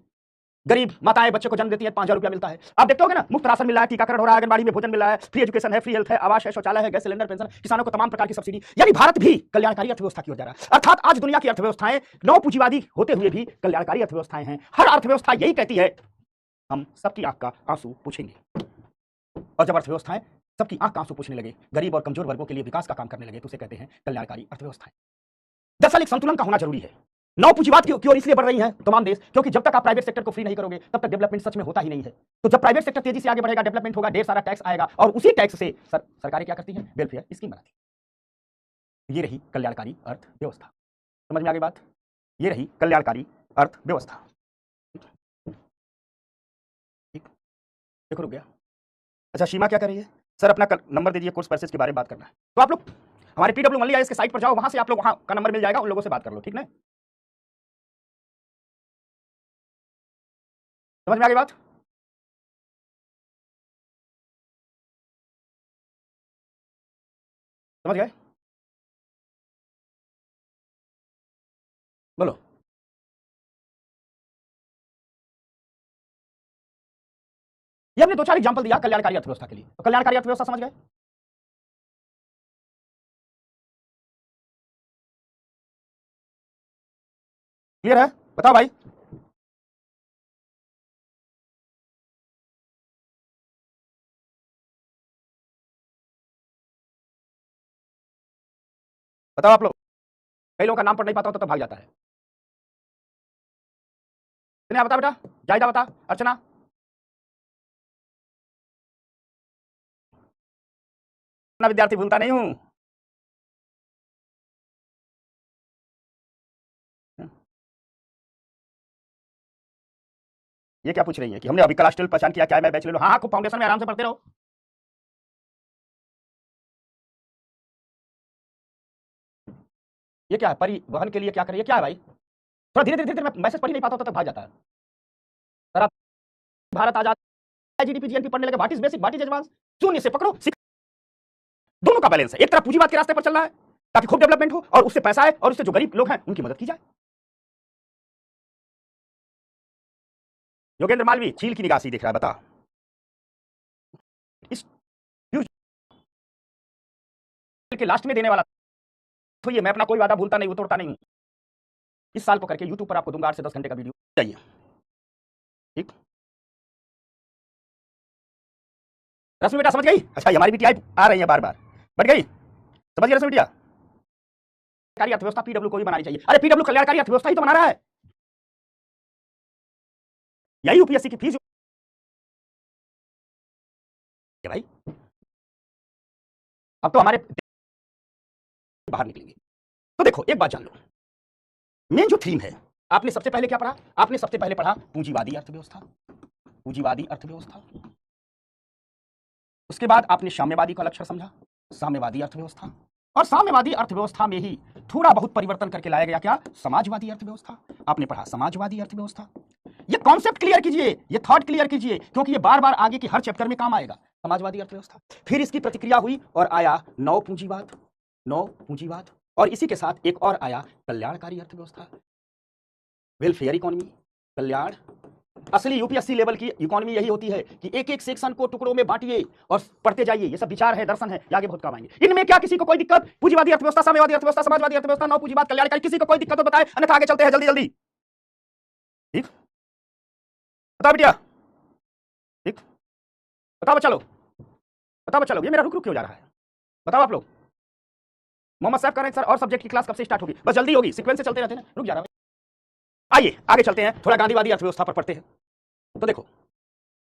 [SPEAKER 1] गरीब माताएं बच्चे को जन्म देती है, 5,000 रुपया मिलता है। आप देखते होगे ना, मुफ्त राशन मिल रहा है, टीकाकरण हो रहा है, आंगनबाड़ी में भोजन मिल रहा है, फ्री एजुकेशन है, फ्री हेल्थ है, आवास है, शौचालय है, गैस सिलेंडर, पेंशन, किसानों को तमाम प्रकार की सब्सिडी। यानी भारत भी कल्याणकारी अर्थव्यवस्था की ओर जा रहा है। अर्थात आज दुनिया की अर्थव्यवस्थाएं नौ पूंजीवादी होते हुए भी कल्याणकारी अर्थव्यवस्थाएं हैं। हर अर्थव्यवस्था यही कहती है हम सबकी आंख का आंसू पूछेंगे। और जब अर्थव्यवस्थाएं सबकी आंख का आंसू पूछने लगे, गरीब और कमजोर वर्गों के लिए विकास का काम करने लगे, तो उसे कहते हैं कल्याणकारी अर्थव्यवस्थाएं। दरअसल एक संतुलन का होना जरूरी है। नौ पूंजीवाद की ओर इसलिए बढ़ रही हैं तमाम देश, क्योंकि जब तक आप प्राइवेट सेक्टर को फ्री नहीं करोगे तब तक डेवलपमेंट सच में होता ही नहीं है। तो जब प्राइवेट सेक्टर तेजी से आगे बढ़ेगा, डेवलपमेंट होगा, ढेर सारा टैक्स आएगा, और उसी टैक्स से सरकारें क्या करती हैं, वेलफेयर स्कीम बनाती हैं। ये रही कल्याणकारी अर्थव्यवस्था। समझ में आ गई बात? ये रही कल्याणकारी अर्थव्यवस्था। ठीक, देखो रुक गया। अच्छा सीमा क्या कर रही है? सर अपना नंबर दे दीजिए, कोर्स परचेज के बारे में बात करना है। तो आप लोग हमारे पीडब्ल्यू मंडली आईएएस के साइट पर जाओ, वहां से आप लोग वहां का नंबर मिल जाएगा, उन लोगों से बात कर लो, ठीक ना? समझ में आ गई बात? समझ गए? बोलो। ये हमने दो चार एग्जांपल दिया कल्याणकारी अर्थव्यवस्था के लिए, तो कल्याणकारी अर्थव्यवस्था समझ गए? क्लियर है? बताओ भाई। बताओ आप लोग। कई लोगों का नाम पर नहीं पाता होता तो भाग जाता है। बता बेटा, जायदा बता, अर्चना। अपना विद्यार्थी भूलता नहीं हूं। ये क्या पूछ रही है कि हमने अभी क्लास 12 पहचान किया, क्या मैं बैच ले लो? हाँ खूब फाउंडेशन में आराम से पढ़ते रहो। ये क्या है? परिवहन के लिए क्या करिए? क्या है भाई? थोड़ा धीरे धीरे धीरे, मैसेज पढ़ ही नहीं पाता होता तो भाग जाता है। सर आप भारत आजाद, जीडीपी जीएनपी पढ़ने लगे, what is basic, what is advance, शून्य से पकड़ो। दोनों का बैलेंस है। एक तरफ पूंजीवाद के रास्ते पर चलना है ताकि खूब डेवलपमेंट हो, और उससे पैसा आए, और उससे जो गरीब लोग हैं उनकी मदद की जाए। योगेंद्र मालवी चील की निगाह से दिख रहा है, बता। इस के लास्ट में देने वाला तो ये मैं अपना कोई वादा भूलता नहीं, वो तोड़ता नहीं हूं। इस साल को करके यूट्यूब पर आपको दूंगा 8 से 10 घंटे का वीडियो चाहिए। ठीक, रश्मि बेटा समझ गई? अच्छा हमारी बेटी आ रही है बार बार, बढ़ गई? समझ गई रश्मि बेटिया? कल्याणकारी अर्थव्यवस्था पीडब्ल्यू को भी बनानी चाहिए। अरे पीडब्ल्यू कल्याणकारी अर्थव्यवस्था ही तो बना रहा है, यही यूपीएससी की फीस भाई। अब तो हमारे बाहर निकलेंगे। तो देखो एक बात जान लो, मेन जो थीम है, आपने सबसे पहले क्या पढ़ा? आपने सबसे पहले पढ़ा पूंजीवादी अर्थव्यवस्था, पूंजीवादी अर्थव्यवस्था। उसके बाद आपने साम्यवादी का लक्षण समझा, साम्यवादी अर्थव्यवस्था। और साम्यवादी अर्थव्यवस्था में ही थोड़ा बहुत परिवर्तन करके लाया गया क्या? समाजवादी अर्थव्यवस्था। आपने पढ़ा समाजवादी अर्थव्यवस्था। ये कॉन्सेप्ट क्लियर कीजिए, ये थॉट क्लियर कीजिए, क्योंकि ये बार बार आगे के हर चैप्टर में काम आएगा। समाजवादी अर्थव्यवस्था, फिर इसकी प्रतिक्रिया हुई और आया नव पूंजीवाद, नव पूंजीवाद। और इसी के साथ एक और आया कल्याणकारी अर्थव्यवस्था, वेलफेयर इकोनॉमी, कल्याण। असली यूपीएससी लेवल की इकोनॉमी यही होती है कि एक एक सेक्शन को टुकड़ों में बांटिए और पढ़ते जाइए। ये सब विचार है, दर्शन है, आगे बहुत काम आएंगे। इनमें क्या किसी को कोई दिक्कत? पूंजीवादी अर्थव्यवस्था, साम्यवादी अर्थव्यवस्था, समाजवादी अर्थव्यवस्था, नव पूंजीवाद, कल्याणकारी, किसी को कोई दिक्कत तो बताए, अन्यथा आगे चलते हैं जल्दी जल्दी। ठीक, बताओ बेटिया। ठीक, बताओ बच्चा लोग, बताओ बच्चा लोग, ये मेरा रुक रुक क्यों जा रहा है? बताओ आप लोग। मोहम्मद साहब कह रहे हैं सर और सब्जेक्ट की क्लास कब से स्टार्ट होगी? बस जल्दी होगी, सीक्वेंस से चलते रहते हैं, रुक जा रहा है। आइए आगे चलते हैं, थोड़ा गांधीवादी अर्थव्यवस्था पर पढ़ते हैं। तो देखो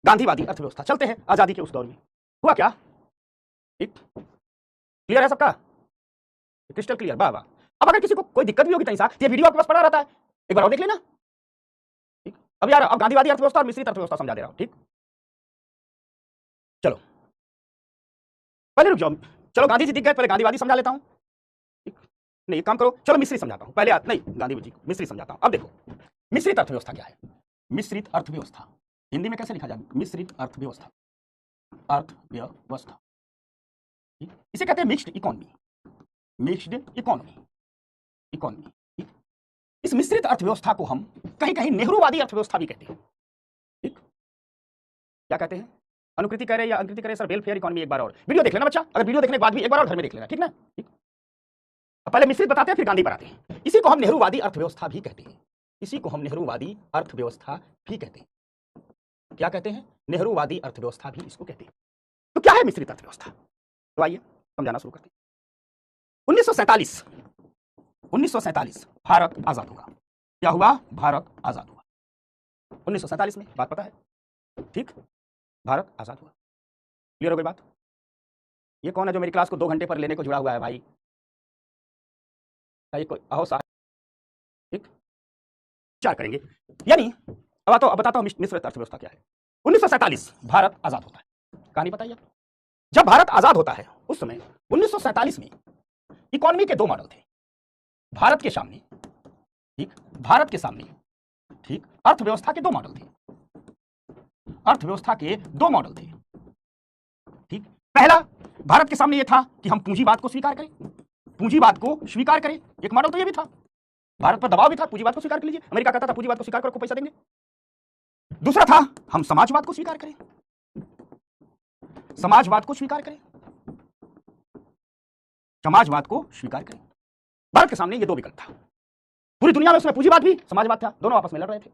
[SPEAKER 1] गांधीवादी अर्थव्यवस्था, चलते हैं आजादी के उस दौर में हुआ क्या। ठीक, क्लियर है सबका? क्रिस्टल क्लियर, वाह वाह। अब अगर किसी को कोई दिक्कत भी होगी तो ये वीडियो आपके पास पड़ा रहता है, एक बार और देख लेना। ठीक, अब यार अब गांधीवादी अर्थव्यवस्था और मिश्रित अर्थव्यवस्था समझा दे रहा हूं। ठीक, चलो पहले रुक जाओ, चलो गांधी जी दिख गए, पहले गांधीवादी समझा लेता हूं। ठीक, नहीं एक काम करो, चलो मिश्रित समझाता हूं पहले। नहीं गांधी जी मिश्रित समझाता हूं। अब देखो मिश्रित अर्थव्यवस्था क्या है? मिश्रित अर्थव्यवस्था हिंदी में कैसे लिखा जाए? मिश्रित अर्थव्यवस्था, अर्थव्यवस्था। इसे कहते हैं mixed economy, mixed economy, economy. इस मिश्रित अर्थव्यवस्था को हम कहीं कहीं नेहरूवादी अर्थव्यवस्था भी कहते हैं। ठीक, क्या कहते हैं? अनुकृति कह रहे या अंकृति कह रहे? Sir welfare economy. एक बार और वीडियो देख लेना बच्चा, अगर वीडियो देखने के बाद भी एक बार और घर में देख लेना, ठीक ना? ठीक, पहले मिश्रित बताते हैं फिर गांधी पर आते हैं। इसी को हम नेहरूवादी अर्थव्यवस्था भी कहते हैं, इसी को हम नेहरूवादी अर्थव्यवस्था भी कहते हैं। क्या कहते हैं? नेहरूवादी अर्थव्यवस्था भी इसको कहते हैं। तो क्या है मिश्रित अर्थव्यवस्था? तो आइए समझाना शुरू करते हैं। 1947, 1947 भारत आजाद हुआ। क्या हुआ? भारत आजाद हुआ 1947 में, बात पता है? ठीक, भारत आजाद हुआ। क्लियर हो गई बात? ये कौन है जो मेरी क्लास को 2 घंटे पर लेने को जुड़ा हुआ है भाई? ये कोई अहो साहब। ठीक, विचार करेंगे। यानी अब बताता हूं मिश्रित अर्थव्यवस्था क्या है। 1947 भारत आजाद होता है, कहानी बताइए। जब भारत आजाद होता है उस समय 1947 में इकोनॉमी के दो मॉडल थे भारत के सामने, ठीक, भारत के सामने, ठीक, अर्थव्यवस्था के दो मॉडल थे, अर्थव्यवस्था के दो मॉडल थे, ठीक। पहला भारत के सामने यह था कि हम पूंजीवाद को स्वीकार करें, पूंजीवाद को स्वीकार करें, एक मॉडल तो यह भी था, भारत पर दबाव भी था, पूंजीवाद को स्वीकार कर लीजिए, अमेरिका कहता था पूंजीवाद को स्वीकार करो, पैसा देंगे। दूसरा था हम समाजवाद को स्वीकार करें, समाजवाद को स्वीकार करें, समाजवाद को स्वीकार करें। भारत के सामने ये दो विकल्प था। पूरी दुनिया में उसमें पूंजीवाद भी समाजवाद था, दोनों आपस में लड़ रहे थे।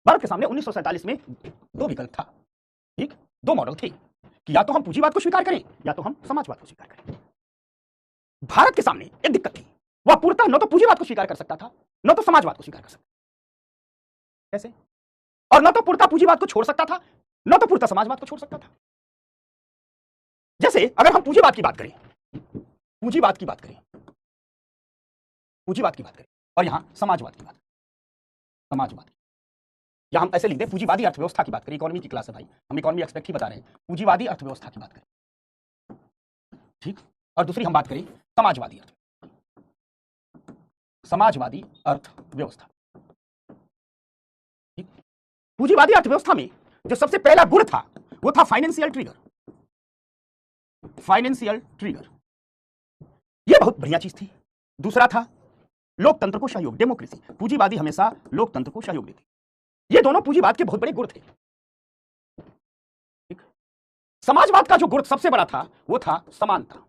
[SPEAKER 1] भारत के सामने 1947 में दो विकल्प था, ठीक, दो मॉडल थे कि या तो हम पूंजीवाद को स्वीकार करें या तो हम समाजवाद को स्वीकार करें। भारत के सामने एक दिक्कत थी, वह पूर्णतः न तो पूंजीवाद को स्वीकार कर सकता था न तो समाजवाद को स्वीकार कर सकता था। कैसे? और न तो पूर्णतः पूंजीवाद को छोड़ सकता था न तो पूर्णतः समाजवाद को छोड़ सकता था। जैसे अगर हम पूंजीवाद की बात करें, पूंजीवाद की बात करें, पूंजीवाद की बात करें और यहां समाजवाद की बात, समाजवाद, या हम ऐसे लिख दें पूंजीवादी अर्थव्यवस्था की बात करें, इकोनॉमी की क्लास है भाई, हम इकोनॉमी एक्सपेक्ट ही बता रहे हैं, पूंजीवादी अर्थव्यवस्था की बात करें, ठीक, और दूसरी हम बात करें समाजवादी अर्थव्यवस्था, समाजवादी अर्थव्यवस्था, ठीक। पूंजीवादी अर्थव्यवस्था में जो सबसे पहला गुण था वो था फाइनेंशियल ट्रिगर, फाइनेंशियल ट्रिगर, यह बहुत बढ़िया चीज थी। दूसरा था लोकतंत्र को सहयोग, डेमोक्रेसी, पूंजीवादी हमेशा लोकतंत्र को सहयोग देती। ये दोनों पूंजीवाद के बहुत बड़े गुण थे, ठीक। समाजवाद का जो गुण सबसे बड़ा था वो था समानता।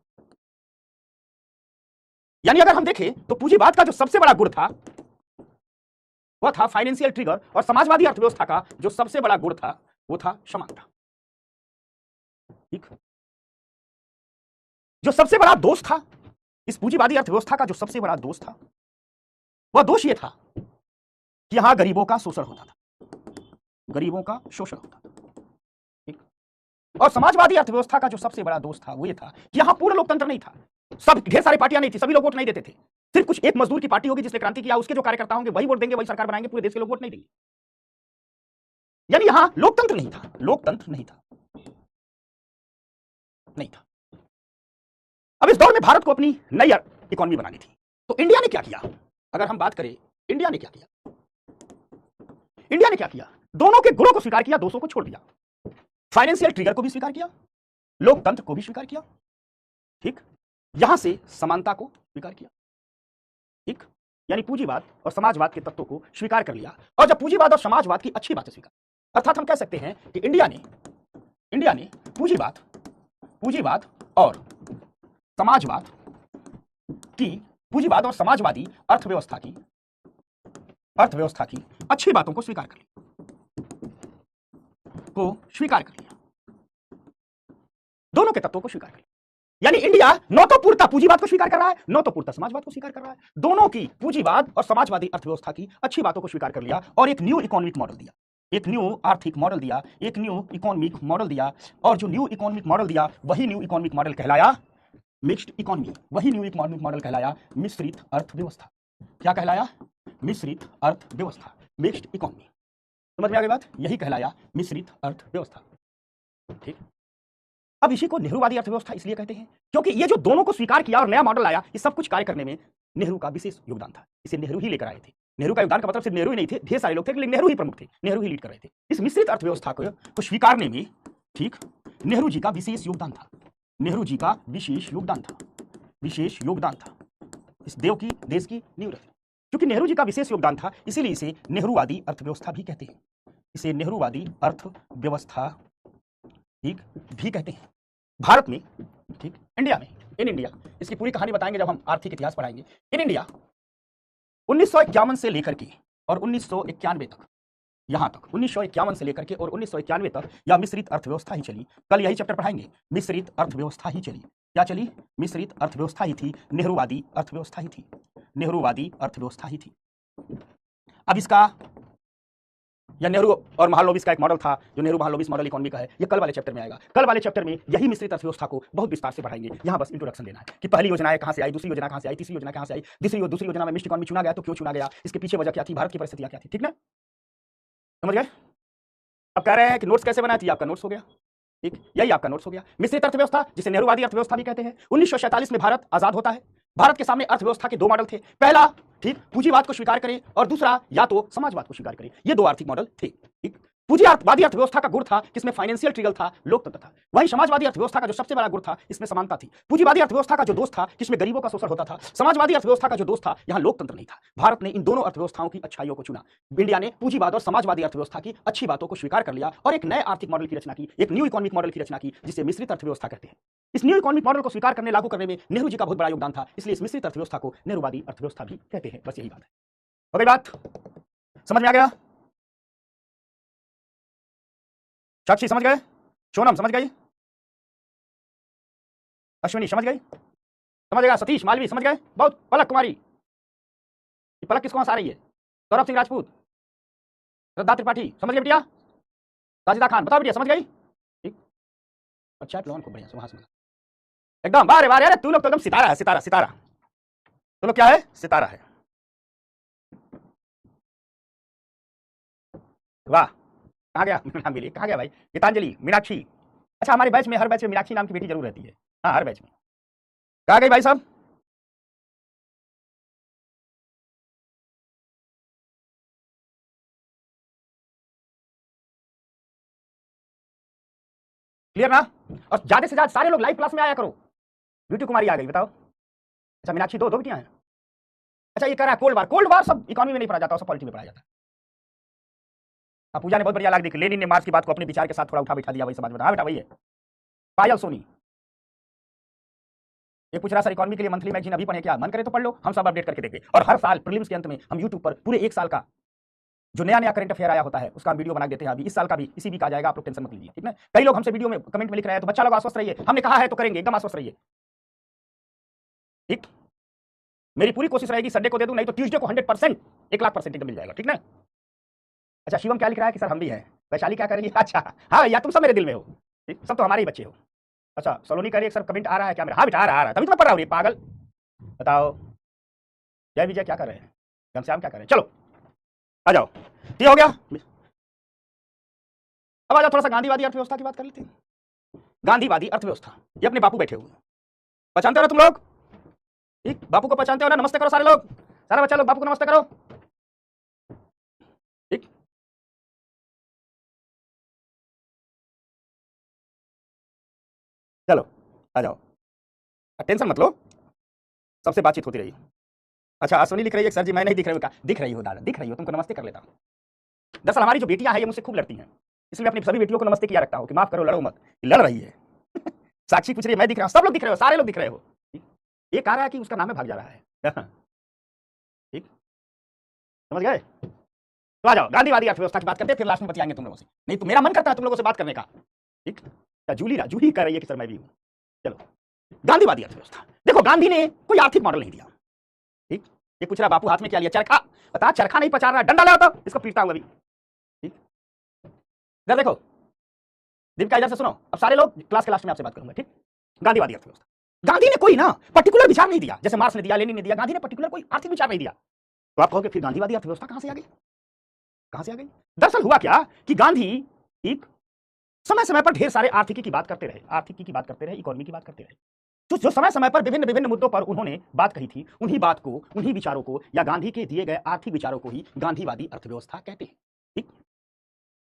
[SPEAKER 1] यानी अगर हम देखें तो पूंजीवाद का जो सबसे बड़ा गुण था वह था फाइनेंशियल ट्रिगर और समाजवादी अर्थव्यवस्था का जो सबसे बड़ा गुण था वो था समानता, ठीक। जो सबसे बड़ा दोष था इस पूंजीवादी अर्थव्यवस्था का, जो सबसे बड़ा दोष था वह दोष यह था कि यहां गरीबों का शोषण होता था, गरीबों का शोषण होता था, ठीक। और समाजवादी अर्थव्यवस्था का जो सबसे बड़ा दोष था वो यह था कि यहां पूर्ण लोकतंत्र नहीं था, सब ढेर सारी पार्टियां नहीं थी, सभी लोग वोट नहीं देते थे, सिर्फ कुछ एक मजदूर की पार्टी होगी जिसने क्रांति किया, उसके जो कार्यकर्ता होंगे वही वोट देंगे, वही सरकार बनाएंगे, पूरे देश के लोग वोट नहीं देंगे। यानी यहां लोकतंत्र नहीं था, लोकतंत्र नहीं था, नहीं था। अब इस दौर में भारत को अपनी नई इकोनॉमी बनानी थी, तो इंडिया ने क्या किया? अगर हम बात करें इंडिया ने क्या किया, इंडिया ने क्या किया? दोनों के गुणों को स्वीकार किया, दोषों को छोड़ दिया। फाइनेंशियल ट्रिगर को भी स्वीकार किया, लोकतंत्र को भी स्वीकार किया, ठीक। यहां से समानता को स्वीकार किया, ठीक। यानी पूंजीवाद और समाजवाद के तत्वों को स्वीकार कर लिया। और जब पूंजीवाद और समाजवाद की अच्छी बातें स्वीकार, अर्थात हम कह सकते हैं कि इंडिया ने पूंजीवाद और समाजवाद की, पूंजीवाद और समाजवादी अर्थव्यवस्था की अच्छी बातों को स्वीकार कर लिया, दोनों के तत्वों को स्वीकार कर लिया। यानी इंडिया न तो पूर्णतः पूंजीवाद को स्वीकार कर रहा है न तो पूर्णतः समाजवाद को स्वीकार कर रहा है, दोनों की, पूंजीवाद और समाजवादी अर्थव्यवस्था की अच्छी बातों को स्वीकार कर लिया और एक न्यू इकोनॉमिक मॉडल दिया, एक न्यू आर्थिक मॉडल दिया, एक न्यू इकोनॉमिक मॉडल दिया। और जो न्यू इकोनॉमिक मॉडल दिया वही न्यू इकोनॉमिक मॉडल कहलाया मिक्स्ड इकोनॉमी, वही न्यू इकोनॉमिक मॉडल कहलाया मिश्रित अर्थव्यवस्था। क्या कहलाया? मिश्रित अर्थव्यवस्था, मिक्स्ड इकोनॉमी। समझ में आ गई बात? यही कहलाया मिश्रित अर्थव्यवस्था, ठीक। अब इसी को नेहरूवादी अर्थव्यवस्था इसलिए कहते हैं क्योंकि ये जो दोनों को स्वीकार किया और नया मॉडल आया, ये सब कुछ कार्य करने में नेहरू का विशेष योगदान था। इसे नेहरू ही लेकर आए थे। नेहरू का योगदान का मतलब सिर्फ नेहरू ही नहीं थे, ढेर सारे लोग थे, लेकिन नेहरू ही प्रमुख थे, नेहरू ही लीड कर रहे थे। इस मिश्रित अर्थव्यवस्था को स्वीकारने में, ठीक, नेहरू जी का विशेष योगदान था, नेहरू जी का विशेष योगदान था, विशेष योगदान था। इस देश की नींव रखी। क्योंकि नेहरू जी का विशेष योगदान था इसीलिए इसे नेहरूवादी अर्थव्यवस्था भी कहते हैं, इसे नेहरूवादी अर्थव्यवस्था, ठीक, भी कहते हैं। भारत में, ठीक, इंडिया में, इन इंडिया, इसकी पूरी कहानी बताएंगे जब हम आर्थिक इतिहास पढ़ाएंगे। इन इंडिया 1951 से लेकर के और 1991 तक, यहां तक 1951 से लेकर के और 1991 तक यह मिश्रित अर्थव्यवस्था ही चली। कल यही चैप्टर पढ़ाएंगे, मिश्रित अर्थव्यवस्था ही चली। क्या चली? मिश्रित अर्थव्यवस्था ही थी, नेहरूवादी अर्थव्यवस्था ही थी, नेहरूवादी अर्थव्यवस्था ही थी। अब इसका या नेहरू और महालनोबिस का एक मॉडल था, जो नेहरू महालनोबिस मॉडल इकोनॉमी का है, ये कल वाले चैप्टर में आएगा। कल वाले चैप्टर में यही मिश्रित अर्थव्यवस्था को बहुत विस्तार से पढ़ाएंगे। यहाँ बस इंट्रोडक्शन देना है कि पहली योजना कहाँ से आई, दूसरी योजना कहाँ से आई, तीसरी योजना कहाँ से आई, दूसरी योजना में मिक्स्ड इकोनॉमी चुना गया तो क्यों चुना गया, इसके पीछे वजह क्या थी, भारत की परिस्थितियां क्या थी। ठीक ना, समझ गए। अब कह रहे हैं कि नोट्स कैसे बनाए, आपका नोट्स हो गया। ठीक, यही आपका नोट्स हो गया। मिश्रित अर्थव्यवस्था, जिसे नेहरूवादी अर्थव्यवस्था भी कहते हैं। 1947 में भारत आजाद होता है। भारत के सामने अर्थव्यवस्था के दो मॉडल थे। पहला, ठीक, पूंजीवाद को स्वीकार करे, और दूसरा या तो समाजवाद को स्वीकार करे। ये दो आर्थिक मॉडल थे। ठीक, पूंजीवादी अर्थव्यवस्था का गुण था किसमें फाइनेंशियल ट्रिगल था, लोकतंत्र था। वहीं समाजवादी अर्थव्यवस्था का जो सबसे बड़ा गुण था, इसमें समानता थी। पूंजीवादी अर्थव्यवस्था का जो दोष था, किसमें गरीबों का शोषण होता था। समाजवादी अर्थव्यवस्था का जो दोष था, यहां लोकतंत्र नहीं था। भारत ने इन दोनों अर्थव्यवस्थाओं की अच्छाइयों को चुना। इंडिया ने पूंजीवाद और समाजवादी अर्थव्यवस्था की अच्छी बातों को स्वीकार कर लिया और एक नए आर्थिक मॉडल की रचना की, एक न्यू इकोनॉमिक मॉडल की रचना की, जिसे मिश्रित अर्थव्यवस्था कहते हैं। इस न्यू इकोनॉमिक मॉडल को स्वीकार करने, लागू करने में नेहरू जी का बहुत बड़ा योगदान था, इसलिए इस मिश्रित अर्थव्यवस्था को नेहरूवादी अर्थव्यवस्था भी कहते हैं। बस यही बात है। हो गई बात, समझ में आ गया। साक्षी समझ गए, सोनम समझ गई, अश्विनी समझ गई, समझ गया, सतीश मालवी समझ गए, बहुत। पलक कुमारी, पलक किसको हंसा रही है, सौरभ सिंह राजपूत, श्रद्धा त्रिपाठी समझ गए बेटिया, साजिदा खान बताओ बेटिया समझ गई। ठीक, अच्छा लोन को बढ़िया सुहा समझ एकदम। बारे बारे, अरे तू लोग तो एकदम सितारा है, सितारा सितारा। तू लोग क्या है, सितारा है। वाह, कहाँ गया नाम मिली, कहाँ गया भाई, गीतांजलि, मीनाक्षी। अच्छा, हमारे बैच में, हर बैच में मीनाक्षी नाम की बेटी जरूर रहती है। हाँ, हर बैच में। कहाँ गई भाई साहब, क्लियर ना। और ज्यादा से ज्यादा सारे लोग लाइव क्लास में आया करो। ब्यूटी कुमारी आ गई, बताओ। अच्छा, मीनाक्षी दो बेटियां हैं। अच्छा, ये कह रहा है कोल्ड वार, कोल्ड वार सब इकोनॉमी में नहीं पढ़ा जाता, सब पॉलिटी में पढ़ा जाता है। पूजा ने बहुत बढ़िया लाग दी कि लेनिन ने मार्क्स की बात को अपने विचार के साथ थोड़ा उठा बैठा दिया, वही समझ में। हाँ बेटा वही है। पायल सोनी ये पूछ रहा सर इकोनॉमी के लिए मंथली मैगजीन अभी पढ़े क्या, मन करे तो पढ़ लो, हम सब अपडेट करके देंगे। और हर साल प्रीलिम्स के अंत में हम यूट्यूब पर पूरे एक साल का जो नया नया करंट अफेयर आया होता है उसका हम वीडियो बना देते हैं। अभी इस साल का भी इसी वीक आ जाएगा, आप लोग टेंशन मत लीजिए। ठीक है, कई लोग हमसे वीडियो में कमेंट में लिख रहे हैं, तो बच्चा लोग आश्वस्त रहिए, हमने कहा है तो करेंगे, एकदम आश्वस्त रहिए। ठीक, मेरी पूरी कोशिश रहेगी संडे को दे दूं, नहीं तो ट्यूसडे को 100% 1,00,000% एकदम मिल जाएगा। ठीक ना। अच्छा, शिवम क्या लिख रहा है कि सर हम भी हैं। वैशाली क्या करेंगे, अच्छा हाँ या तुम सब मेरे दिल में हो। ठीक, सब तो हमारे ही बच्चे हो। अच्छा, सलोनी कह रही है सर कमेंट आ रहा है क्या मेरा, हाँ बेटा आ रहा है, तभी तो मैं पढ़ रहा हूँ पागल। बताओ, जय विजय क्या कर रहे हैं, घनश्याम क्या कर रहे हैं, चलो आ जाओ। ठीक हो गया, अब आ जाओ थोड़ा सा गांधीवादी अर्थव्यवस्था की बात कर लेते हैं। गांधीवादी अर्थव्यवस्था, ये अपने बापू बैठे हुए, पहचानते हो ना तुम लोग। ठीक, बापू को पहचानते हो ना, नमस्ते करो सारे लोग, सारे बच्चा लोग बापू को नमस्ते करो। ठीक, चलो आ जाओ, टेंशन मत लो, सबसे बातचीत होती रही। अच्छा, अश्विनी लिख रही है सर जी मैं नहीं दिख रही हूँ, दिख रही हो दादा, दिख रही हो, तुमको नमस्ते कर लेता हूँ। दरअसल हमारी जो बेटियां हैं ये मुझसे खूब लड़ती हैं, इसलिए अपनी सभी बेटियों को नमस्ते किया रखता हूँ कि माफ करो लड़ो मत, लड़ रही है। साक्षी पूछ रही है मैं दिख रहा हूँ, सब लोग दिख रहे हो, सारे लोग दिख रहे हो। ये कह रहा है कि उसका नाम है भाग जा रहा है। ठीक, समझ गए। तो आ जाओ, गांधीवादी अर्थव्यवस्था की बात करते हैं, फिर लास्ट में बतियाएंगे तुम लोगों से, नहीं तो मेरा मन करता है तुम लोगों से बात करने का। ठीक, जूली कह रही है कि सर मैं भी हूं। चलो, गांधीवादी अर्थव्यवस्था, देखो गांधी ने कोई आर्थिक मॉडल नहीं दिया। ठीक, ये पूछ रहा बापू हाथ में क्या लिया, चरखा, बता चरखा नहीं पचा रहा, डंडा ले आता इसको पीटता हूं अभी। ठीक, इधर देखो दीपिका, इधर से सुनो, अब सारे लोग क्लास के लास्ट में आपसे बात करूंगा। ठीक, गांधीवादी अर्थव्यवस्था, गांधी ने कोई ना पर्टिकुलर विचार नहीं दिया, जैसे मार्क्स ने दिया, लेनिन ने दिया, गांधी ने पर्टिकुलर कोई आर्थिक विचार नहीं दिया। तो आप कहोगे फिर गांधीवादी अर्थव्यवस्था कहां से आ गई, कहां से आ गई। दरअसल हुआ क्या कि गांधी ठीक समय समय पर ढेर सारे आर्थिकी की बात करते रहे, आर्थिकी की बात करते रहे, इकोनॉमी की बात करते रहे। तो जो समय समय पर विभिन्न विभिन्न मुद्दों पर उन्होंने बात कही थी, उन्हीं बात को, उन्हीं विचारों को, या गांधी के दिए गए आर्थिक विचारों को ही गांधीवादी अर्थव्यवस्था कहते हैं। ठीक,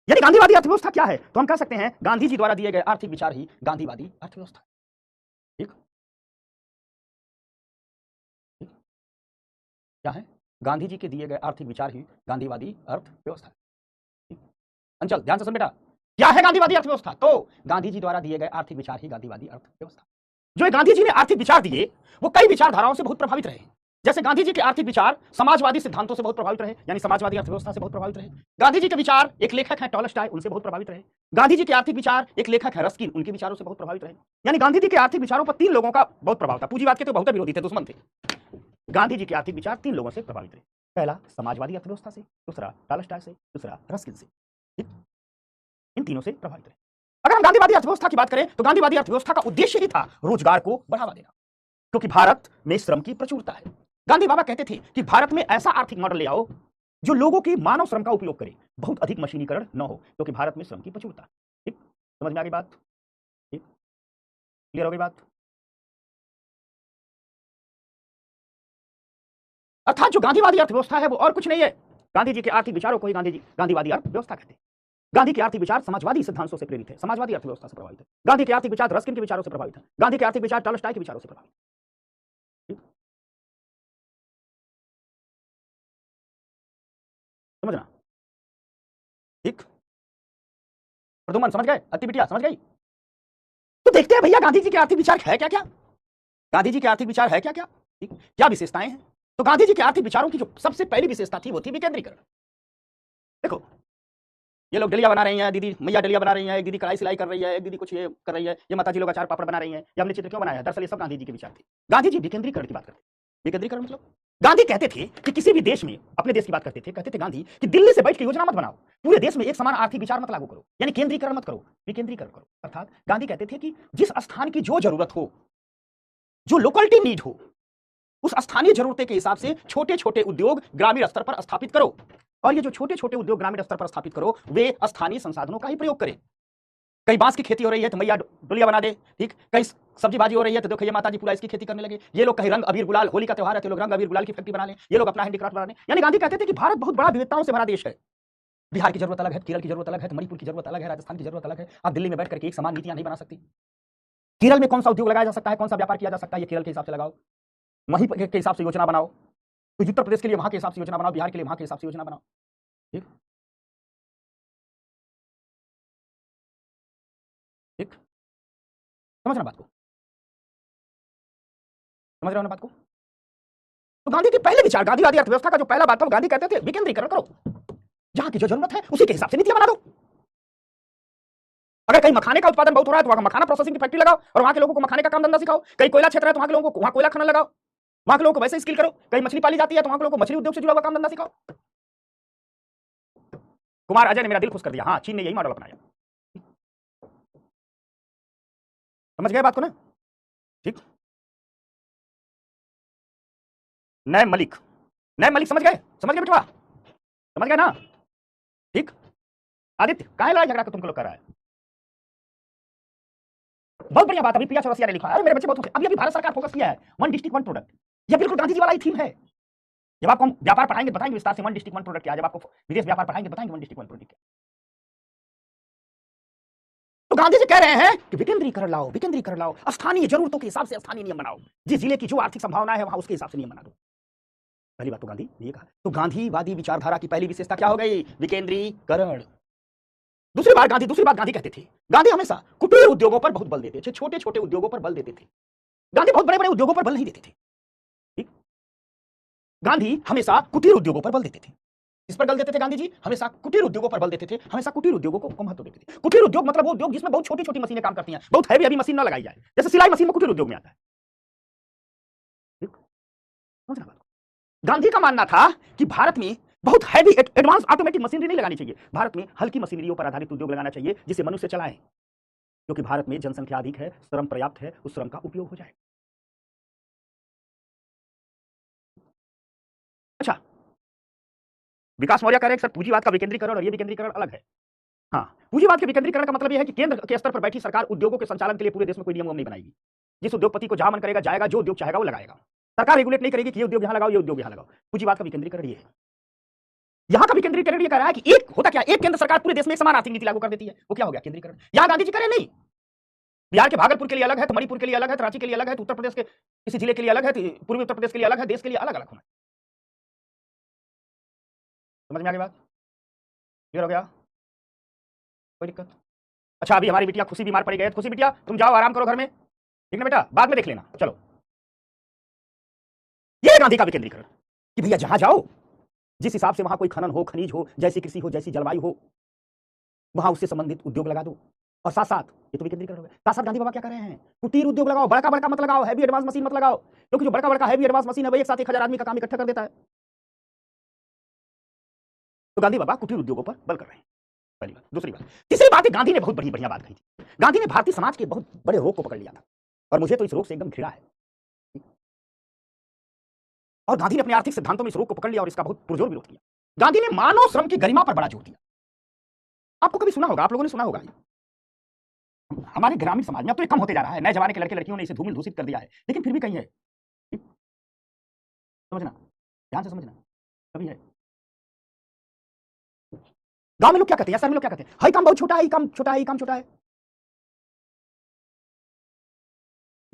[SPEAKER 1] यानी गांधीवादी अर्थव्यवस्था क्या है, तो हम कह सकते हैं गांधी जी द्वारा दिए गए आर्थिक विचार ही गांधीवादी अर्थव्यवस्था। ठीक, क्या है, गांधी जी के दिए गए आर्थिक विचार ही गांधीवादी अर्थव्यवस्था। अंचल ध्यान से सुन बेटा, क्या है गांधीवादी अर्थव्यवस्था, तो गांधी जी द्वारा दिए गए आर्थिक विचार ही गांधीवादी अर्थव्यवस्था। जो गांधी जी ने आर्थिक विचार दिए वो कई विचारधाराओं से बहुत प्रभावित रहे। जैसे गांधी जी के आर्थिक विचार समाजवादी सिद्धांतों से बहुत प्रभावित रहे, यानी समाजवादी अर्थव्यवस्था से बहुत प्रभावित रहे। गांधी जी के विचार, एक लेखक है टॉलस्टॉय, उनसे बहुत प्रभावित रहे। गांधी जी के आर्थिक विचार, एक लेखक है रस्किन, उनके विचारों से बहुत प्रभावित रहे। यानी गांधी जी के आर्थिक विचारों पर तीन लोगों का बहुत प्रभाव था। पूंजीवाद के तो बहुत विरोधी थे, दुश्मन थे। गांधी जी के आर्थिक विचार तीन लोगों से प्रभावित रहे। पहला समाजवादी अर्थव्यवस्था से, दूसरा टॉलस्टॉय से, दूसरा रस्किन से। ठीक? इन तीनों से प्रभावित रहे। अगर हम गांधीवादी अर्थव्यवस्था की बात करें तो गांधीवादी अर्थव्यवस्था का उद्देश्य ही था रोजगार को बढ़ावा देना, क्योंकि भारत में श्रम की प्रचुरता है। गांधी बाबा कहते थे कि भारत में ऐसा आर्थिक मॉडल ले आओ जो लोगों के मानव श्रम का उपयोग करे, बहुत अधिक मशीनीकरण न हो, क्योंकि भारत में श्रम की प्रचुरता है। ठीक, समझ में आ गई बात? ठीक, क्लियर हो गई बात? अर्थात जो गांधीवादी अर्थव्यवस्था है वो और कुछ नहीं है, गांधी जी के आर्थिक विचारों को ही गांधीवादी अर्थव्यवस्था कहते हैं। गांधी के आर्थिक विचार समाजवादी सिद्धांतों से प्रेरित है, समाजवादी अर्थव्यवस्था से प्रभावित है। गांधी के आर्थिक विचार रस्किन के विचारों से प्रभावित है। गांधी के आर्थिक विचार टॉलस्टॉय के विचारों से प्रभावित है। समझना? ठीक, प्रदुमन समझ गए? अति बिटिया समझ गई? तो देखते हैं भैया गांधी जी के आर्थिक विचार है क्या क्या, गांधी जी के आर्थिक विचार है क्या क्या, ठीक, क्या विशेषताएं हैं। तो गांधी जी के आर्थिक विचारों की जो सबसे पहली विशेषता थी वो थी विकेंद्रीकरण। देखो ये लोग डलिया बना रही हैं, दीदी मैया डलिया बना रही हैं, एक दीदी कढ़ाई सिलाई कर रही है, एक दीदी कुछ ये कर रही है, ये माता जी लोग अचार पापड़ बना रही हैं, ये हमने चित्र क्यों बनाया है? दरअसल ये सब गांधी जी के विचार थे। गांधी जी विकेंद्रीकरण की बात करते। विकेंद्रीकरण मतलब गांधी कहते थे कि किसी भी देश में, अपने देश की बात करते थे गांधी कि दिल्ली से बैठ के योजना मत बनाओ, पूरे देश में एक समान आर्थिक विचार मत लागू करो, यानी केंद्रीकरण मत करो, विकेंद्रीकरण करो। अर्थात गांधी कहते थे कि जिस स्थान की जो जरूरत हो, जो लोकलिटी नीड हो, उस स्थानीय जरूरतें के हिसाब से छोटे छोटे उद्योग ग्रामीण स्तर पर स्थापित करो, और ये जो छोटे छोटे उद्योग ग्रामीण स्तर पर स्थापित करो वे स्थानीय संसाधनों का ही प्रयोग करें। कहीं बांस की खेती हो रही है तो मैया डोलिया बना दे, ठीक, कहीं सब्जीबाजी हो रही है तो देखो ये माता जी पूरा इसकी खेती करने लगे, ये लोग कहीं रंग अबीर गुलाल, होली का त्योहार है तो लोग रंग अबीर गुलाल की फैक्ट्री बना लें, ये लोग अपना हैंडीक्राफ्ट बना लें। यानी गांधी कहते थे कि भारत बहुत बड़ा विविधताओं से भरा देश है, बिहार की जरूरत अलग है, केरल की जरूरत अलग है, मणिपुर की जरूरत अलग है, राजस्थान की जरूरत अलग है। आप दिल्ली में बैठ करके एक समान नीतियां नहीं बना सकती। केरल में कौन सा उद्योग लगाया जा सकता है, कौन सा व्यापार किया जा सकता है, ये केरल के हिसाब से लगाओ, वहीं के हिसाब से योजना बनाओ। तो उत्तर प्रदेश के लिए वहां के हिसाब से योजना बनाओ, बिहार के लिए वहां के हिसाब से योजना बनाओ। ठीक ठीक, समझ रहे बात को, समझ रहे हो ना बात को? तो गांधी के पहले विचार, गांधीवादी अर्थव्यवस्था का जो पहला बात था, गांधी कहते थे विकेंद्रीकरण करो, जहां की जो जरूरत है उसी के हिसाब से नीतियां बना दो। अगर कहीं मखाने का उत्पादन बहुत हो रहा है तो वहां मखाना प्रोसेसिंग की फैक्ट्री लगाओ और वहां के लोगों को मखाने का काम धंधा सिखाओ। कहीं कोयला क्षेत्र है तो वहां के लोगों को वहां कोयला खनन लगाओ, वहां के लोगों को वैसे स्किल करो। कहीं मछली पाली जाती है तो वहां के लोगों को मछली उद्योग से जुड़ा हुआ काम धंधा सिखाओ। कुमार अजय ने मेरा दिल खुश कर दिया। हाँ, चीन ने यही मॉडल अपनाया। समझ गए बात को ना? ठीक, नए मलिक, नए मलिक समझ गए? समझ गए बेटवा? समझ गए ना? ठीक, आदित्य कहां लड़ाई झगड़ा तुमको लोग कर रहा है? बहुत बढ़िया बात। अभी प्रिया चौरसिया ने लिखा है, अरे मेरे बच्चे बहुत अभी अभी भारत सरकार फोकस किया है वन डिस्ट्रिक्ट वन प्रोडक्ट। यह बिल्कुल गांधी जी वाला ही थीम है। जब आपको हम व्यापार पढ़ाएंगे बताएंगे विस्तार से वन डिस्ट्रिक्ट वन प्रोडक्ट क्या है। जब आपको विदेश व्यापार पढ़ाएंगे बताएंगे वन डिस्ट्रिक्ट वन प्रोडक्ट क्या। तो गांधी जी कह रहे हैं कि विकेंद्रीकरण लाओ, विकेंद्रीकरण लाओ, स्थानीय जरूरतों के हिसाब से स्थानीय नियम बनाओ, जिस जिले की जो आर्थिक संभावना है वहां उसके हिसाब से नियम बना दो। पहली बात तो गांधी ने ये कहा। तो गांधीवादी विचारधारा की पहली विशेषता क्या हो गई? विकेंद्रीकरण। दूसरी बात गांधी कहते थे, गांधी हमेशा कुटीर उद्योगों पर बहुत बल देते थे, छोटे छोटे उद्योगों पर बल देते थे। गांधी बहुत बड़े बड़े उद्योगों पर बल नहीं देते थे। ठीक, गांधी हमेशा कुटीर उद्योगों पर बल देते थे। इस पर बल देते थे गांधी जी, हमेशा कुटीर उद्योगों पर बल देते थे, हमेशा कुटीर उद्योगों को महत्व देते थे। कुटीर उद्योग मतलब वो उद्योग जिसमें बहुत छोटी छोटी मशीनें काम करती हैं, बहुत हैवी हैवी मशीन ना लगाई जाए, जैसे सिलाई मशीन में कुटीर उद्योग में आता है। गांधी का मानना था कि भारत में बहुत हैवी एडवांस ऑटोमेटिक मशीनरी नहीं लगानी चाहिए, भारत में हल्की मशीनरियों पर आधारित उद्योग लगाना चाहिए जिसे मनुष्य चलाए, क्योंकि भारत में जनसंख्या अधिक है, श्रम पर्याप्त है, उस श्रम का उपयोग हो जाए। अच्छा, विकास मौर्य कह रहे हैं सर पूंजीवाद का विकेंद्रीकरण और ये विकेंद्रीकरण अलग है। हाँ, पूंजीवाद के विकेंद्रीकरण का मतलब यह है कि केंद्र के स्तर पर बैठी सरकार उद्योगों के संचालन के लिए पूरे देश में कोई नियम नहीं बनाएगी। जिस उद्योगपति को जहां मन करेगा जाएगा, जो उद्योग चाहेगा वो लगाएगा। सरकार रेगुलेट नहीं करेगी कि ये उद्योग यहां लगाओ, ये उद्योग यहां लगाओ। पूंजीवाद का विकेंद्रीकरण ये है। यहां का विकेंद्रीकरण ये कह रहा है कि एक होता क्या, एक केंद्र सरकार पूरे देश में एक समान आर्थिक नीति लागू कर देती है, वो क्या हो गया? केंद्रीकरण। यहां गांधी जी कह रहे नहीं, बिहार के भागलपुर के लिए अलग है, तो मणिपुर के लिए अलग है, तो रांची के लिए अलग है, तो उत्तर प्रदेश के किसी जिले के लिए अलग है, तो पूर्वी उत्तर प्रदेश के लिए अलग है, देश के लिए अलग अलग होना। समझ में आ गई बात? क्लियर हो गया? कोई दिक्कत? अच्छा, अभी हमारी बिटिया खुशी बीमार पड़ी गई। खुशी बिटिया तुम जाओ आराम करो घर में, ठीक ना बेटा, बाद में देख लेना। चलो, ये गांधी का विकेंद्रीकरण कि भैया जहां जाओ, जिस हिसाब से वहां कोई खनन हो, खनिज हो, जैसी कृषि हो, जैसी जलवायु हो, वहां उससे संबंधित उद्योग लगा दो। और साथ साथ ये तो विकेंद्रीकरण हो गया, साथ साथ गांधी बाबा क्या कर रहे हैं? कुटीर उद्योग लगाओ, बड़का बड़का मत लगाओ, हैवी एडवांस मशीन मत लगाओ, क्योंकि जो बड़का बड़का हैवी एडवांस मशीन है वो एक साथ 1000 आदमी का काम इकट्ठा कर देता है। तो गांधी बाबा कुटीर उद्योगों पर बल कर रहे हैं। पहली बात। दूसरी बात, तीसरी बात है, गांधी ने बहुत बढ़िया बात कही थी। गांधी ने भारतीय समाज के बहुत बड़े रोग को पकड़ लिया था, और मुझे तो इस रोग से एकदम घृणा है। और गांधी ने अपने आर्थिक सिद्धांतों में इस रोग को पकड़ लिया और इसका बहुत पुरजोर विरोध किया। गांधी ने मानव श्रम की गरिमा पर बड़ा जोर दिया। आपको कभी सुना होगा, आप लोगों ने सुना होगा, हमारे ग्रामीण समाज में अब तो ये कम होते जा रहा है, नए जमाने के लड़के लड़कियों ने इसे धूमिल दूषित कर दिया है, लेकिन फिर भी कहीं है। समझना, ध्यान से समझना, कभी है। गांव में लोग क्या कहते हैं, शहर में लोग क्या कहते हैं, हाई काम बहुत छोटा है, काम छोटा है, काम छोटा है।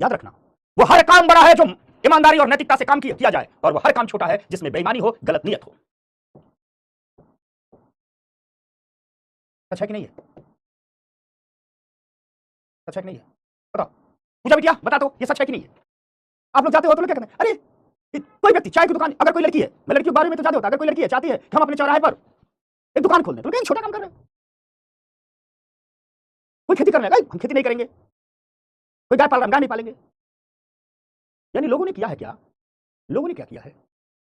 [SPEAKER 1] याद रखना, वो हर काम बड़ा है जो ईमानदारी और नैतिकता से काम किया जाए, और वो हर काम छोटा है जिसमें बेईमानी हो, गलत नियत हो। सच है कि नहीं है? सच है कि नहीं है? बताओ पूजा बिटिया, बता दो ये सच है कि नहीं है? आप लोग जाते हो तो लोग क्या कहते हैं, अरे कोई व्यक्ति चाय की दुकान, अगर कोई लड़की है, मैं लड़की के बारे में तो जाते होता, अगर कोई लड़की है चाहती है कि हम अपने चौराहे पर एक दुकान खोल दें, तो कहीं छोटा काम कर रहे हैं। कोई खेती करने लगा, हम खेती नहीं करेंगे। कोई गाय पाल रहा, गाय नहीं पालेंगे। यानी लोगों ने किया है क्या, लोगों ने क्या किया है,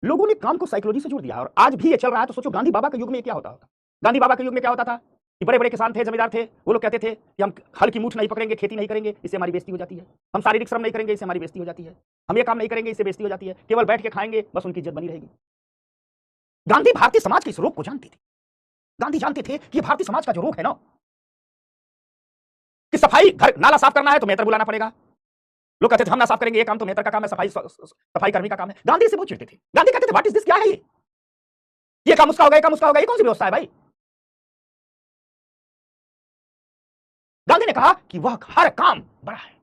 [SPEAKER 1] लोगों ने काम को साइकोलॉजी से जोड़ दिया, और आज भी ये चल रहा है। तो सोचो गांधी बाबा के युग में क्या होता होता। गांधी बाबा के युग में क्या होता था कि बड़े बड़े किसान थे, जमींदार थे, वो लोग कहते थे कि हम हल की मूठ नहीं पकड़ेंगे, खेती नहीं करेंगे, इससे हमारी बेइज्जती हो जाती है। हम शारीरिक श्रम नहीं करेंगे, इससे हमारी बेइज्जती हो जाती है। हम ये काम नहीं करेंगे, इससे बेइज्जती हो जाती है। केवल बैठ के खाएंगे, बस उनकी इज्जत बनी रहेगी। गांधी भारतीय समाज के इस रोग को जानते थे। गांधी जानते थे कि भारतीय समाज का जो रोग है ना, कि सफाई, घर नाला साफ करना है तो मेहतर बुलाना पड़ेगा। लोग कहते थे हम ना साफ करेंगे, ये काम तो मेहतर का काम है, सफाई कर्मी का काम है। गांधी से बहुत चिढ़ते थे। गांधी कहते थे व्हाट इज दिस, क्या है ये काम उसका होगा, ये काम उसका होगा, ये कौन सी व्यवस्था है भाई। गांधी ने कहा कि वह हर काम बड़ा है,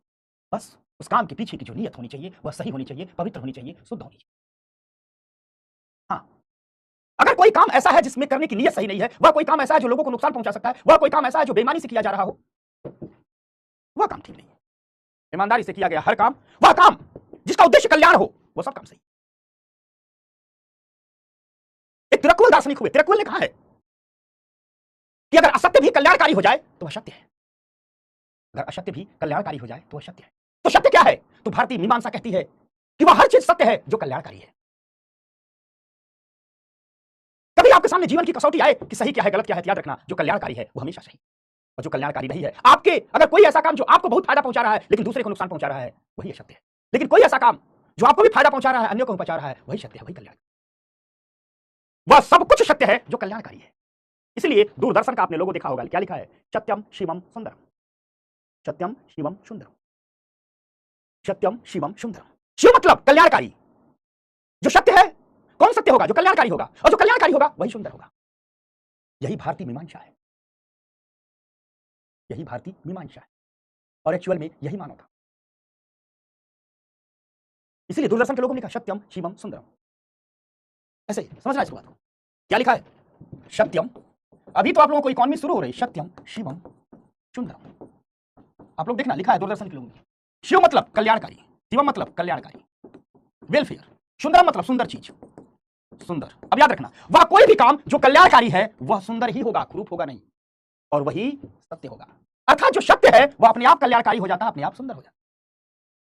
[SPEAKER 1] बस उस काम के पीछे की जो नीयत होनी चाहिए वह सही होनी चाहिए, पवित्र होनी चाहिए, शुद्ध होनी चाहिए। हाँ, अगर कोई काम ऐसा है जिसमें करने की नीयत सही नहीं है, वह कोई काम ऐसा है जो लोगों को नुकसान पहुंचा सकता है, वह कोई काम ऐसा है जो बेईमानी से किया जा रहा हो, वह काम ठीक नहीं है। ईमानदारी से किया गया हर काम, वह काम जिसका उद्देश्य कल्याण हो, वह सब काम सही। एक तिरुक्कुवल दार्शनिक हुए, तिरुक्कुवल ने कहा है कि अगर असत्य भी कल्याणकारी हो जाए तो वह सत्य है। अगर असत्य भी कल्याणकारी हो जाए तो वह सत्य है। तो सत्य क्या है? तो भारतीय मीमांसा कहती है कि वह हर चीज सत्य है जो कल्याणकारी है। कभी आपके सामने जीवन की कसौटी आए कि सही क्या है, गलत क्या है, याद रखना जो कल्याणकारी है वो हमेशा सही, और जो कल्याणकारी नहीं है, आपके अगर कोई ऐसा काम जो आपको बहुत फायदा पहुंचा रहा है लेकिन दूसरे को नुकसान पहुंचा रहा है, वही सत्य है। लेकिन कोई ऐसा काम जो आपको भी फायदा पहुंचा रहा है, अन्यों को पहुंचा रहा है, वही सत्य है, वही कल्याण। वह सब कुछ सत्य है जो कल्याणकारी है। इसलिए दूरदर्शन का आपने लोगो देखा होगा, क्या लिखा है? सत्यम शिवम सुंदरम, सत्यम शिवम सुंदरम, सत्यम शिवम सुंदरम। शिव मतलब कल्याणकारी। जो सत्य है, कौन सत्य होगा? जो कल्याणकारी होगा, और जो कल्याणकारी होगा वही सुंदर होगा। यही भारतीय मीमांसा है, यही भारतीय मीमांसा है, और एक्चुअल में यही मानव था। इसलिए दूरदर्शन के लोगों ने लिखा सत्यम शिवम सुंदरम। ऐसे ही समझना इस बात को। क्या लिखा है? सत्यम। अभी तो आप लोगों को इकोनॉमी शुरू हो रही, सत्यम शिवम सुंदरम। आप लोग देखना, लिखा है दूरदर्शन के लोगों ने। शिव मतलब कल्याणकारी, शिवम मतलब कल्याणकारी, वेलफेयर, सुंदरम मतलब सुंदर चीज, सुंदर। अब याद रखना, वह कोई भी काम जो कल्याणकारी है वह सुंदर ही होगा, कुरूप होगा नहीं, और वही सत्य होगा। अर्थात जो सत्य है वह अपने आप कल्याणकारी हो जाता है, अपने आप सुंदर हो जाता है।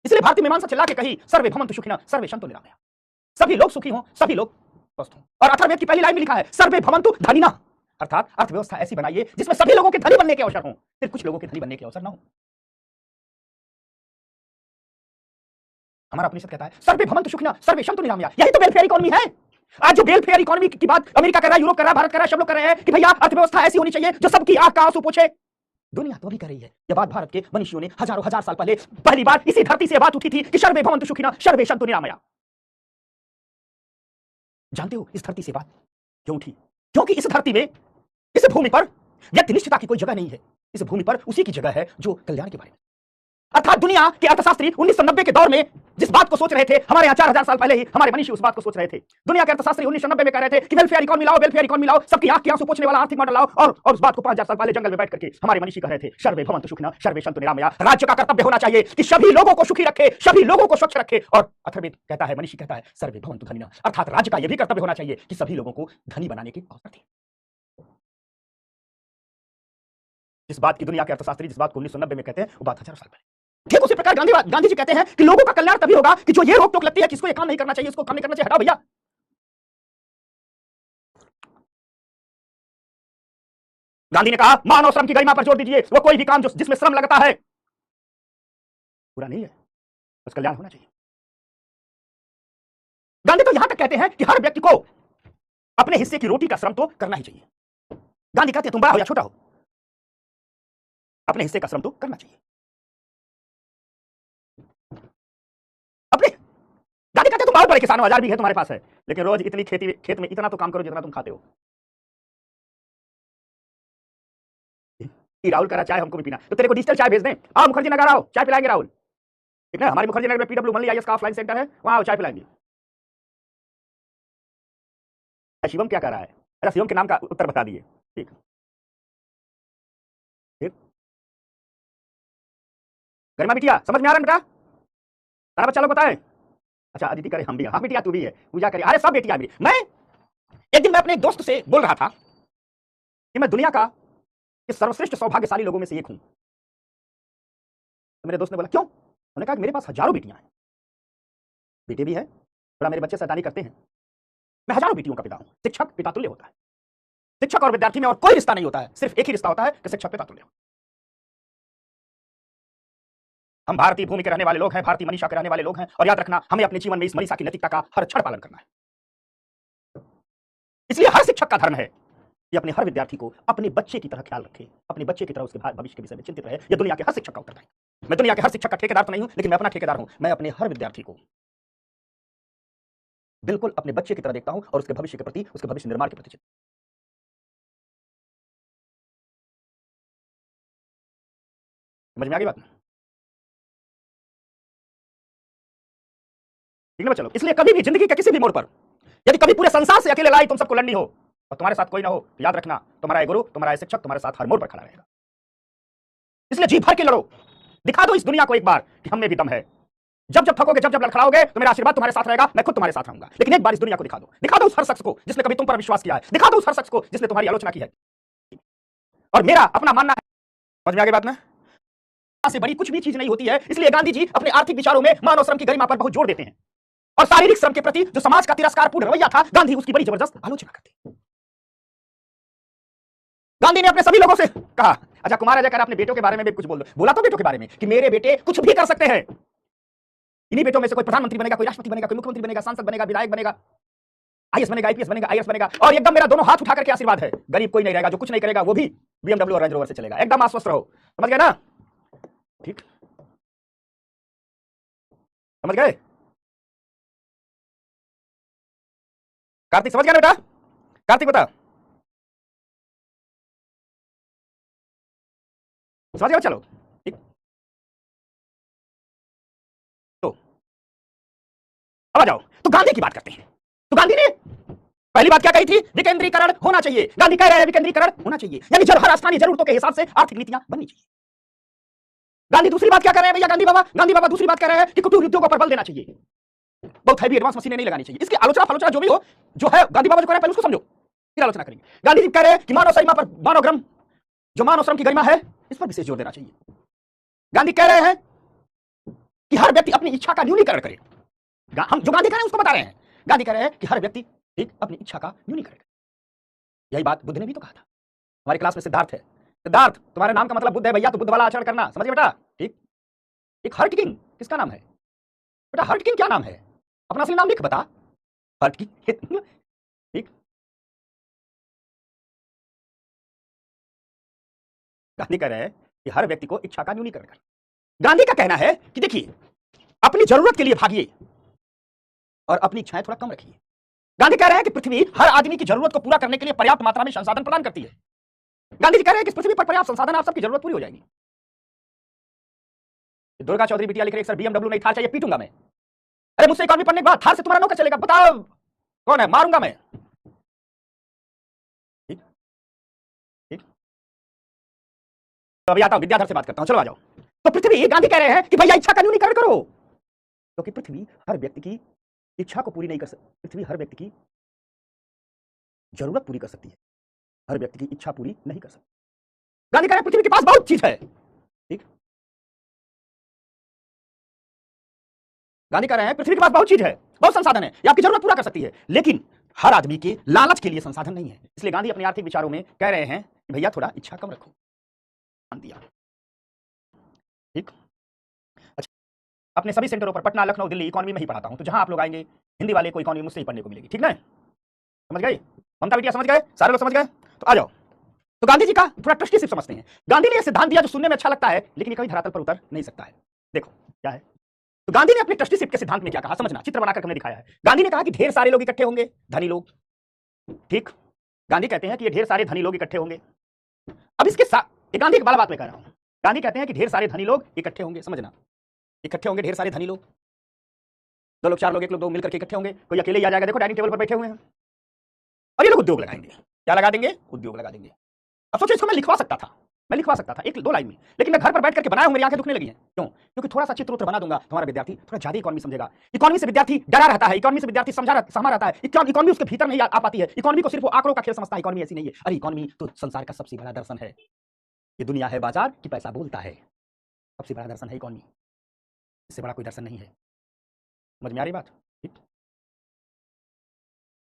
[SPEAKER 1] इसलिए भारतीय मीमांसा चिल्ला के कही, सर्वे भवन्तु सुखिनः सर्वे सन्तु निरामया। सभी लोग सुखी हों, सभी लोग स्वस्थ हों। और अथर्ववेद की पहली लाइन में लिखा है सर्वे भवन्तु धनिनः, अर्थात अर्थव्यवस्था ऐसी बनाइए जिसमें सभी लोगों के धनी बनने के अवसर हों, फिर कुछ लोगों के धनी बनने के अवसर ना हो। हमारा उपनिषद कहता है सर्वे भवन्तु सुखिनः सर्वे सन्तु निरामया। यही तो वेलफेयर इकोनॉमी है। आज जो वेलफेयर इकोनॉमी की बात अमेरिका कर रहा है, यूरोप कर रहा है, भारत कर रहा है, सब लोग कर रहे हैं कि भैया अर्थव्यवस्था ऐसी होनी चाहिए जो सबकी आंख का आंसू पोछे। दुनिया तो अभी कर रही है। यह बात भारत के मनुष्यों ने हजारों हजार साल पहले पहली बार इसी धरती से बात उठी थी कि सर्वे भवन्तु सुखिनः सर्वे सन्तु निरामया। जानते हो इस धरती से बात क्यों उठी? क्योंकि इस धरती में, इस भूमि पर व्यक्तिनिष्ठता की कोई जगह नहीं है। इस भूमि पर उसी की जगह है जो कल्याण के बारे में, अर्थात दुनिया के अर्थशास्त्री 1990 के दौर में जिस बात को सोच रहे थे, हमारे यहाँ 4000 साल पहले ही हमारे मनीषी उस बात को सोच रहे थे। दुनिया के अर्थशास्त्री 1990 में कह रहे थे कि वेलफेयर इकोनॉमी लाओ, वेलफेयर इकोनॉमी लाओ, सबकी आंख की आंसू पोंछने वाला आर्थिक मॉडल लाओ, और उस बात को 5000 साल पहले जंगल में बैठ करके हमारे मनीषी कह रहे थे सर्वे भवन्तु सुखिनः सर्वे सन्तु निरामया। राज्य का कर्तव्य होना चाहिए कि सभी लोगों को सुखी रखे, सभी लोगों को स्वच्छ रखे, और अथर्ववेद कहता है, मनीषी कहता है सर्वे भवन्तु धनिनः, अर्थात राज्य का यह भी कर्तव्य होना चाहिए कि सभी लोगों को धनी बनाने के अवसर थे। जिस बात की दुनिया के अर्थशास्त्री जिस बात को 1990 में कहते हैं, वो बात 1000 साल पहले। ठीक उसी प्रकार गांधी जी कहते हैं कि लोगों का कल्याण तभी होगा कि जो ये रोक टोक लगती है कि इसको ये काम नहीं करना चाहिए, इसको काम नहीं करना चाहिए, हटाओ भैया। गांधी ने कहा मानव श्रम की गरिमा पर जोर दीजिए, वो कोई भी काम जो जिसमें श्रम लगता है बुरा नहीं है, बस कल्याण होना चाहिए। गांधी तो यहां तक कहते हैं कि हर व्यक्ति को अपने हिस्से की रोटी का श्रम तो करना ही चाहिए। गांधी कहते हैं तुम बड़ा हो या छोटा हो, अपने हिस्से का श्रम तो करना चाहिए। अपने गांधी कहते हैं तुम बहुत बड़े किसान हो, 1000 बीघे तुम्हारे पास है, लेकिन रोज इतनी खेत में इतना तो काम करो जितना तुम खाते हो। राहुल करा चाय हमको भी पीना, तो तेरे को डिजिटल चाय भेज दें, आओ मुखर्जी नगर आओ, चाय पिलाएंगे राहुल, ठीक है? हमारे मुखर्जी नगर में पीडब्ल्यू मनली आईएएस का ऑफलाइन सेंटर है, वहां आओ चाय पिलाएंगे। शिवम क्या कर रहा है? अच्छा शिवम के नाम का उत्तर बता दिए, ठीक ठीक। गरिमा बिटिया समझ में आ रहा है बेटा? सारा बच्चा लोग बताए। अच्छा अदिति करे हम भी, हाँ बिटिया तू भी है, पूजा करे, अरे सब बेटियां मेरी। मैं एक दिन मैं अपने एक दोस्त से बोल रहा था कि मैं दुनिया का इस सर्वश्रेष्ठ सौभाग्यशाली लोगों में से एक हूं। तो मेरे दोस्त ने बोला क्यों? उन्होंने कहा कि मेरे पास हजारों बेटियां हैं, बेटे भी हैं, थोड़ा मेरे बच्चे शैतानी करते हैं, मैं हजारों बेटियों का पिता हूं। शिक्षक पिता तुल्य होता है, शिक्षक और विद्यार्थी में और कोई रिश्ता नहीं होता है, सिर्फ एक ही रिश्ता होता है कि शिक्षक पिता तुल्य हो। हम भारतीय भूमि के रहने वाले लोग हैं, भारतीय मनीषा के रहने वाले लोग हैं, और याद रखना हमें अपने जीवन में इस मनीषा की नैतिकता का हर क्षण पालन करना है। इसलिए हर शिक्षक का धर्म है कि अपने हर विद्यार्थी को अपने बच्चे की तरह ख्याल रखे, अपने बच्चे की तरह उसके भविष्य के विषय में चिंतित रहे। यह दुनिया के हर शिक्षक का उत्तरदायित्व है। मैं दुनिया के हर शिक्षक का ठेकेदार तो नहीं हूं, लेकिन मैं अपना ठेकेदार हूं। मैं अपने हर विद्यार्थी को बिल्कुल अपने बच्चे की तरह देखता हूं और उसके भविष्य के प्रति, उसके भविष्य निर्माण के प्रति चिंतित। समझ में आ गई बात? ठीक है चलो, इसलिए कभी भी जिंदगी के किसी भी मोड़ पर यदि कभी पूरे संसार से अकेले लड़ाई तुम सबको लड़नी हो और तुम्हारे साथ कोई ना हो, तो याद रखना तुम्हारा गुरु, तुम्हारा शिक्षक तुम्हारे साथ हर मोड़ पर खड़ा रहेगा। इसलिए जी भर के लड़ो, दिखा दो इस दुनिया को एक बार कि हम में भी दम है। जब जब थकोगे, जब जब लड़खड़ाओगे, तो मेरा आशीर्वाद तुम्हारे साथ रहेगा, मैं खुद तुम्हारे साथ रहूंगा। लेकिन एक बार इस दुनिया को दिखा दो उस हर शख्स को जिसने कभी तुम पर विश्वास किया है, दिखा दो उस हर शख्स को जिसने तुम्हारी आलोचना की है। और मेरा अपना मानना है, समझ में आ गई बात ना, से बड़ी कुछ भी चीज नहीं होती है। इसलिए गांधी जी अपने आर्थिक विचारों में मानव श्रम की गरिमा पर बहुत जोर देते हैं, और शारीरिक श्रम के प्रति जो समाज का तिरस्कारपूर्ण रवैया था, गांधी उसकी बड़ी जबरदस्त आलोचना करते। गांधी ने अपने सभी लोगों से कहा, अच्छा कुमार अजय कर अपने बेटों के बारे में भी कुछ बोल दो। बोला तो बेटों के बारे में कि मेरे बेटे कुछ भी कर सकते हैं, इन्हीं बेटों में से कोई प्रधानमंत्री बनेगा, कोई राष्ट्रपति बनेगा, कोई मुख्यमंत्री बनेगा, सांसद बनेगा, विधायक बनेगा, आईएएस बनेगा, आईपीएस बनेगा, आईएएस बनेगा। और एकदम मेरा दोनों हाथ उठा करके आशीर्वाद है, गरीब कोई नहीं रहेगा, जो कुछ नहीं करेगा वो भी बीएमडब्ल्यू और रेंज रोवर से चलेगा। एकदम आश्वस्त रहो, समझ गए ना? ठीक, समझ गए? कार्तिक समझ गया ना बेटा? कार्तिक बता, समझ गए? चलो ठीक, तो अब आ जाओ, तो गांधी की बात करते हैं। तो गांधी ने पहली बात क्या कही थी? विकेंद्रीकरण होना चाहिए। गांधी कह रहे हैं विकेंद्रीकरण होना चाहिए, यानी हर स्थानीय जरूरतों के हिसाब से आर्थिक नीतियां बननी चाहिए। गांधी दूसरी बात क्या कर रहे हैं भैया? गांधी बाबा दूसरी बात कह रहे हैं कि कुटीर उद्योगों पर बल देना चाहिए, बहुत हैवी एडवांस मशीनें नहीं लगानी चाहिए। इसकी आलोचना जो भी हो, जो है गांधी बाबा जो कह रहे हैं पहले उसको समझो, फिर आलोचना करेंगे। गांधी जी कह रहे हैं कि मानव श्रम की गरिमा है, इस पर विशेष जोर देना चाहिए। गांधी कह रहे हैं कि हर व्यक्ति अपनी इच्छा का न्यूनीकरण करे। हम जो गांधी कह रहे हैं उसको बता रहे हैं। गांधी कह रहे हैं कि हर व्यक्ति एक अपनी इच्छा का न्यूनीकरण करे। यही बात बुद्ध ने भी तो कहा था। हमारी क्लास में सिद्धार्थ है, सिद्धार्थ तुम्हारे नाम का मतलब बुद्ध है भैया, तो बुद्ध वाला आचरण करना, समझिए बेटा? ठीक, एक हर्ट किंग किसका नाम है बेटा? हर्ट किंग क्या नाम है? अपना असली नाम लिख बता, हर्ट किंग। ठीक, गांधी कह रहे हैं कि हर व्यक्ति को इच्छा का न्यूनीकरण करना। गांधी का कहना है कि देखिए अपनी जरूरत के लिए भागिए और अपनी इच्छाएं थोड़ा कम रखिए। गांधी कह रहे हैं कि पृथ्वी हर आदमी की जरूरत को पूरा करने के लिए पर्याप्त मात्रा में संसाधन प्रदान करती है। गांधी जी कह रहे हैं कि इस पृथ्वी पर पर्याप्त संसाधन आप सबकी जरूरत पूरी हो जाएगी। दुर्गा चौधरी बिटिया लिख रही है सर बीएमडब्ल्यू नहीं, थार चाहिए, पीटूंगा मैं। अरे मुझसे इकॉनमी पढ़ने के बाद थार से तुम्हारा नौकर चलेगा? बताओ कौन है, मारूंगा मैं। ठीक ठीक, तो अभी आता हूं, विद्याधर से बात करता हूं, चलो आ जाओ। तो पृथ्वी, गांधी कह रहे हैं कि भैया इच्छा का न्यूनीकरण करो, क्योंकि पृथ्वी हर व्यक्ति की इच्छा को पूरी नहीं कर सकती। पृथ्वी हर व्यक्ति की जरूरत पूरी कर सकती है, हर व्यक्ति की इच्छा पूरी नहीं कर सकती। गांधी कह रहे हैं पृथ्वी के पास बहुत चीज है। ठीक, गांधी कह रहे हैं पृथ्वी के पास बहुत चीज है, बहुत संसाधन है, ये आपकी जरूरत पूरा कर सकती है, लेकिन हर आदमी के लालच के लिए संसाधन नहीं है। इसलिए गांधी अपने आर्थिक विचारों में कह रहे हैं कि भैया थोड़ा इच्छा कम रखो, ध्यान दिया। ठीक, अच्छा, अपने सभी सेंटरों पर पटना, लखनऊ, दिल्ली इकोनॉमी में ही पढ़ाता हूं, तो जहां आप लोग आएंगे हिंदी वाले को इकोनॉमी मुझसे ही पढ़ने को मिलेगी। ठीक ना, समझ गए ममता बिटिया, समझ गए सारे लोग, समझ गए? तो आ जाओ। तो गांधी जी का थोड़ा ट्रस्टीशिप समझते हैं। गांधी ने यह सिद्धांत दिया जो सुनने में अच्छा लगता है लेकिन ये कभी धरातल पर उतर नहीं सकता है। देखो क्या है, तो गांधी ने अपने ट्रस्टीशिप के सिद्धांत में क्या कहा, समझना, चित्र बनाकर हमने दिखाया है। गांधी ने कहा कि ढेर सारे लोग इकट्ठे होंगे, धनी लोग। ठीक, गांधी कहते हैं कि ये ढेर सारे धनी लोग इकट्ठे होंगे। अब इसके साथ, ये गांधी की वाला बात मैं कह रहा हूं, गांधी कहते हैं कि ढेर सारे धनी लोग इकट्ठे होंगे, समझना, इकट्ठे होंगे ढेर सारे धनी लोग, 2 लोग 4 लोग 1 लोग 2 मिलकर के इकट्ठे होंगे, कोई अकेले ही आ जाएगा, देखो डाइनिंग टेबल पर बैठे हुए हैं, और ये लोग उद्योग लगाएंगे। क्या लगा देंगे? उद्योग लगा देंगे। अब सोचो, इसको मैं लिखवा सकता था, मैं लिखवा सकता था 1-2 लाइन में, लेकिन मैं घर पर बैठ करके बनाया हूं, मेरी आंखें दुखने लगी हैं। क्यों? क्योंकि थोड़ा सा चित्र उत्र बना दूंगा तो हमारा विद्यार्थी थोड़ा ज्यादा इकोनॉमी समझेगा। इकोनॉमी से विद्यार्थी डरा रहता है, इकोनॉमी से विद्यार्थी सहमा रहता है, इकोनॉमी उसके भीतर नहीं आ पाती है, इकोनॉमी को सिर्फ वो आंकड़ों का खेल समझता है। इकोनॉमी ऐसी नहीं है। अरे इकोनॉमी तो संसार का सबसे बड़ा दर्शन है। ये दुनिया है बाजार कि पैसा बोलता है, सबसे बड़ा दर्शन है इकोनॉमी, इससे बड़ा कोई दर्शन नहीं है। समझ में आ रही बात? ठीक,